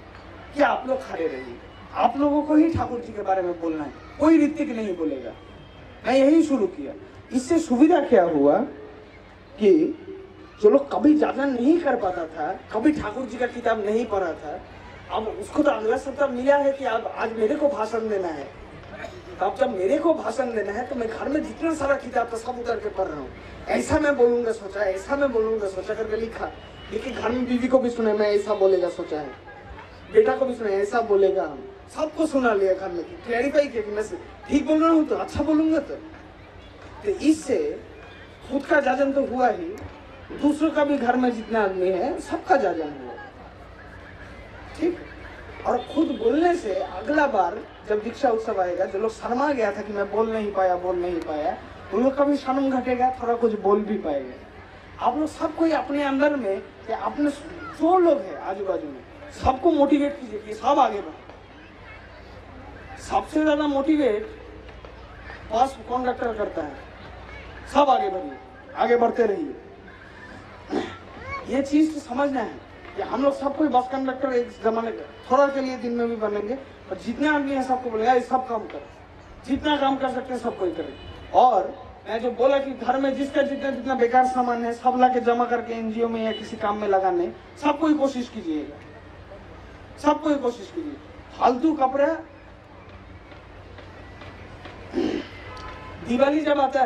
कि आप लोग खड़े रहिए, आप लोगों को ही ठाकुर जी के बारे में बोलना है, कोई ऋतिक नहीं बोलेगा। मैं यही शुरू किया। इससे सुविधा क्या हुआ कि जो लोग कभी जागरण नहीं कर पाता था, कभी ठाकुर जी का किताब नहीं पढ़ा था, अब उसको तो अगला सप्ताह मिला है कि अब आज मेरे को भाषण देना है। अब जब मेरे को भाषण देना है तो मैं घर में जितना सारा किताब था सब उतर के पढ़ रहा हूँ। ऐसा मैं बोलूंगा सोचा, ऐसा मैं बोलूंगा सोचा करके लिखा। लेकिन घर में बीवी को भी सुने, मैं ऐसा बोलेगा सोचा है, बेटा को भी सुने ऐसा बोलेगा, हम सबको सुना लिया घर में, क्लैरिफाई किया कि मैं ठीक बोल रहा हूँ तो अच्छा बोलूंगा। तो इससे खुद का जाजन तो हुआ ही, दूसरों का भी घर में जितना आदमी है सबका जाजन हुआ। ठीक, और खुद बोलने से अगला बार जब दीक्षा उत्सव आएगा, जो लोग शर्मा गया था कि मैं बोल नहीं पाया, उन लोग का भी शर्म घटेगा, थोड़ा कुछ बोल भी पाएगा। आप लोग सब कोई अपने अंदर में या अपने जो लोग हैं आजू बाजू में, सबको मोटिवेट कीजिए कि सब आगे बढ़े। सबसे ज्यादा मोटिवेट बस कंडक्टर करता है, सब आगे बढ़िए, आगे बढ़ते रहिए। ये चीज तो समझना है। कि हम लोग सब कोई बस कंडक्टर एक जमाने थोड़ा के लिए दिन में भी बनेंगे, और जितना आदमी है सबको बोलेगा ये सब काम कर, जितना काम कर सकते हैं सब कोई करे। और मैं जो बोला कि घर में जिसका जितना जितना बेकार सामान है सब ला के जमा करके एनजीओ में या किसी काम में लगाने, सबको ही कोशिश कीजिएगा, सबको ही कोशिश कीजिए। फालतू कपड़ा, दिवाली जब आता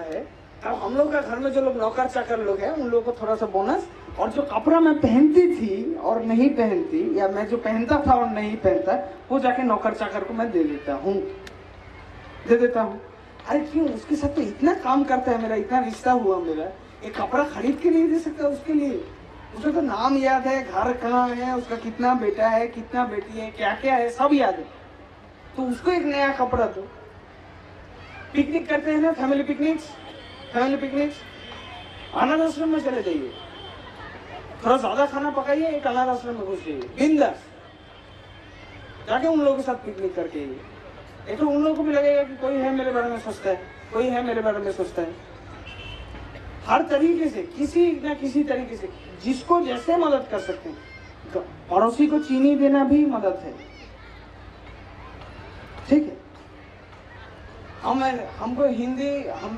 है अब हम लोग का घर में जो लोग नौकर चाकर लोग हैं उन लोगों को थोड़ा सा बोनस, और जो कपड़ा मैं पहनती थी और नहीं पहनती, या मैं जो पहनता था और नहीं पहनता, वो जाके नौकर चाकर को मैं दे देता हूँ। अरे क्यों, उसके साथ तो इतना काम करता है मेरा, इतना रिश्ता हुआ मेरा, एक कपड़ा खरीद के नहीं दे सकता उसके लिए? उसका तो नाम याद है, घर कहाँ है, उसका कितना बेटा है, कितना बेटी है, क्या क्या है, सब याद है, तो उसको एक नया कपड़ा दो। पिकनिक करते हैं ना, फैमिली पिकनिक्स, अनाथ आश्रम में चले जाइए, थोड़ा ज्यादा खाना पकाइए, एक अनाथ आश्रम में घुस जाइए बिंदास, जाके उन लोगों के साथ पिकनिक करके आइए। एक तो उन लोगों को भी लगेगा कि कोई है मेरे बारे में सोचता है, कोई है मेरे बारे में सोचता है। हर तरीके से, किसी न किसी तरीके से, जिसको जैसे मदद कर सकते हैं। पड़ोसी को चीनी देना भी मदद है, ठीक है। हमको हिंदी, हम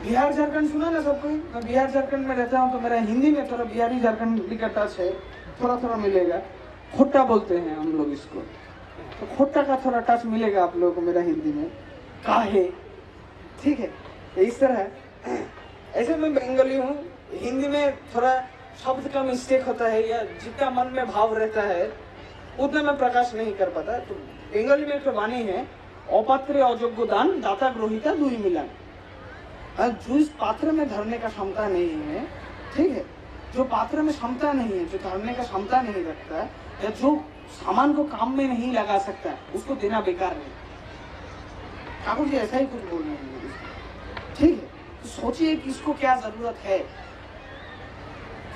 बिहार झारखंड सुना ना सबको, मैं बिहार झारखंड में रहता हूँ तो मेरा हिंदी में थोड़ा बिहारी झारखंड का टच है, थोड़ा थोड़ा मिलेगा। खोट्टा बोलते हैं हम लोग इसको, तो खोट्टा का थोड़ा टच मिलेगा आप लोगों को मेरा हिंदी में, काहे, ठीक है। तो इस तरह ऐसे मैं बंगाली हूँ, हिंदी में थोड़ा शब्द का मिस्टेक होता है, या जितना मन में भाव रहता है उतना मैं प्रकाश नहीं कर पाता। तो बंगाली में एक वाणी है, अपात्रे अयोग्य दान दाता ग्रोहिता दुई मिलन। जो इस पात्र में धरने का क्षमता नहीं है, ठीक है, जो पात्र में क्षमता नहीं है, जो धरने का क्षमता नहीं रखता, या जो सामान को काम में नहीं लगा सकता, उसको देना बेकार नहीं। ठाकुर जी ऐसा ही कुछ बोल रहे हैं, ठीक है। तो सोचिए किसको क्या जरूरत है,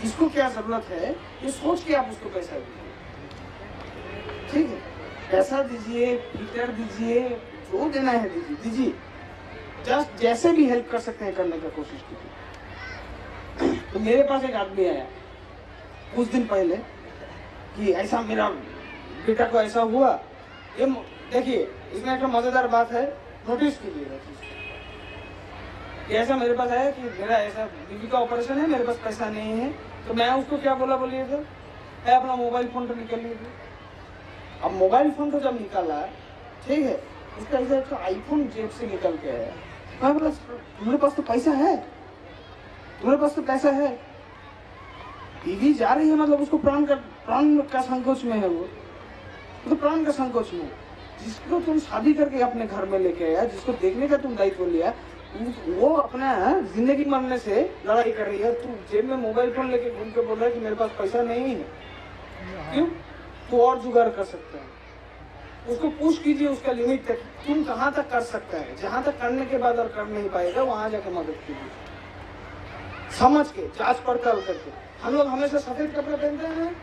किसको क्या जरूरत है, ये सोच के आप उसको पैसा दीजिए, ठीक है। पैसा दीजिए, हीटर दीजिए, जो देना है दीजिए, जस्ट जैसे भी हेल्प कर सकते हैं करने का कोशिश कीजिए। तो मेरे पास एक आदमी आया कुछ दिन पहले कि ऐसा मेरा बेटा को ऐसा हुआ। ये देखिए, इसमें एक मजेदार बात है, नोटिस कीजिएगा। ऐसा मेरे पास आया कि मेरा ऐसा बीवी का ऑपरेशन है, मेरे पास पैसा नहीं है। तो मैं उसको क्या बोला, बोलिए तो, मैं अपना मोबाइल फोन तो निकल लीजिए। अब मोबाइल फोन तो जब निकाला, ठीक है, उसका ऐसा एक आईफोन जेब से निकल के आया। मैं बोला तुम्हारे पास तो पैसा है, तुम्हारे पास तो पैसा है। बीवी जा रही है, मतलब उसको प्राण का संकोच में है, वो तो प्राण का संकोच में। जिसको तुम शादी करके अपने घर में लेके आया, जिसको देखने का तुम दायित्व लिया, वो अपना जिंदगी मरने से लड़ाई कर रही है। तू जेब में मोबाइल फोन लेके घूम के बोल रहा है कि मेरे पास पैसा नहीं है। क्यों? तू और जुगाड़ कर सकता है। उसको पुश कीजिए उसका लिमिट तक, तुम कहाँ तक कर सकता है। जहां तक करने के बाद और कर नहीं पाएगा, वहां जाकर मदद कीजिए, समझ के, जांच पड़ताल करके। हम लोग हमेशा सफेद कपड़े पहनते हैं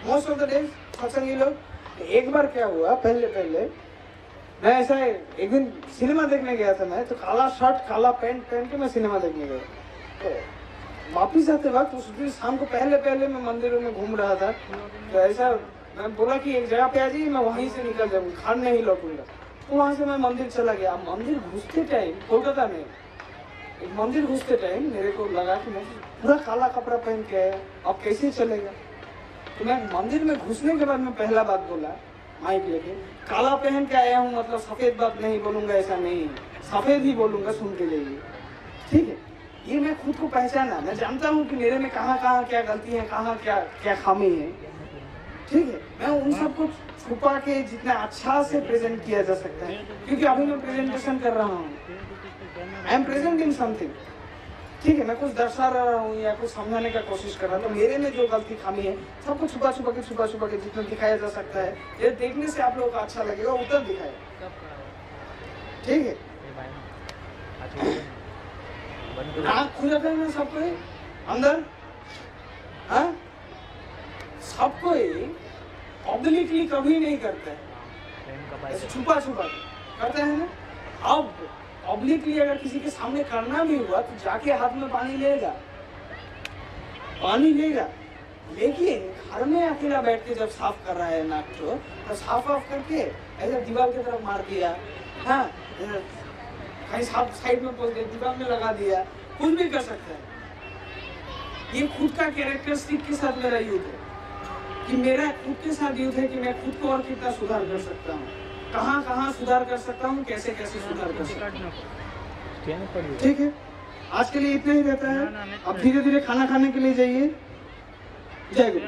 मोस्ट ऑफ द डेज, सत्संगी लोग। एक बार क्या हुआ, पहले मैं ऐसा एक दिन सिनेमा देखने गया था मैं, तो काला शर्ट काला पैंट पहन के मैं सिनेमा देखने गया। तो वापिस आते वक्त उस दिन शाम को पहले मैं मंदिरों में घूम रहा था, तो ऐसा मैं बोला कि एक जगह पे आ जाइए, मैं वहीं से निकल जाऊंगा, घर नहीं लौटूंगा। तो वहां से मैं मंदिर चला गया। मंदिर घुसते टाइम, कोलकाता में एक मंदिर घुसते टाइम मेरे को लगा कि मैं पूरा काला कपड़ा पहन के आया, अब कैसे चलेगा। तो मैं मंदिर में घुसने के बाद मैं पहला बात बोला माइक लेके, काला पहन के आया हूँ, मतलब सफेद बात नहीं बोलूंगा, ऐसा नहीं है, सफेद ही बोलूंगा, सुन के जाइए, ठीक है। ये मैं खुद को पहचाना, मैं जानता हूँ कि मेरे में कहाँ क्या गलती है, कहाँ क्या खामी है, ठीक है। मैं उन सबको छुपा के जितना अच्छा से प्रेजेंट किया जा सकता है, क्योंकि अभी मैं प्रेजेंटेशन कर रहा हूँ, I am present in something, ठीक है। मैं कुछ दर्शा रहा हूँ या कुछ समझाने का कोशिश कर रहा हूँ, तो मेरे में जो गलती खामी है सबको छुपा के जितना दिखाया जा सकता है, ये देखने से आप लोगों को अच्छा लगेगा, उतना दिखाए, ठीक है। आँख खुजाते हैं ना सबको अंदर, हाँ, सबको ऑब्लिकली कभी नहीं करते हैं, छुपा करते हैं ना। अब ऑब्लिकली अगर किसी के सामने करना भी हुआ तो जाके हाथ में पानी लेगा, पानी लेगा, लेकिन घर में अकेला बैठ के जब साफ कर रहा है नाक को, तो साफ ऑफ करके ऐसे दीवार की तरफ मार दिया, हाँ कहीं साफ साइड में पोल दिया, दीवार में लगा दिया, कुछ भी कर सकता है। ये खुद का कैरेक्टरिस्टिक के साथ मेरा युद्ध है, कि मेरा खुद के साथ युद्ध है कि मैं खुद को और कितना सुधार कर सकता हूँ, कहाँ कहाँ सुधार कर सकता हूँ, कैसे कैसे सुधार कर सकता हूँ। ठीक है, आज के लिए इतना ही रहता है। अब धीरे धीरे खाना खाने के लिए जाइए। जय गुरु।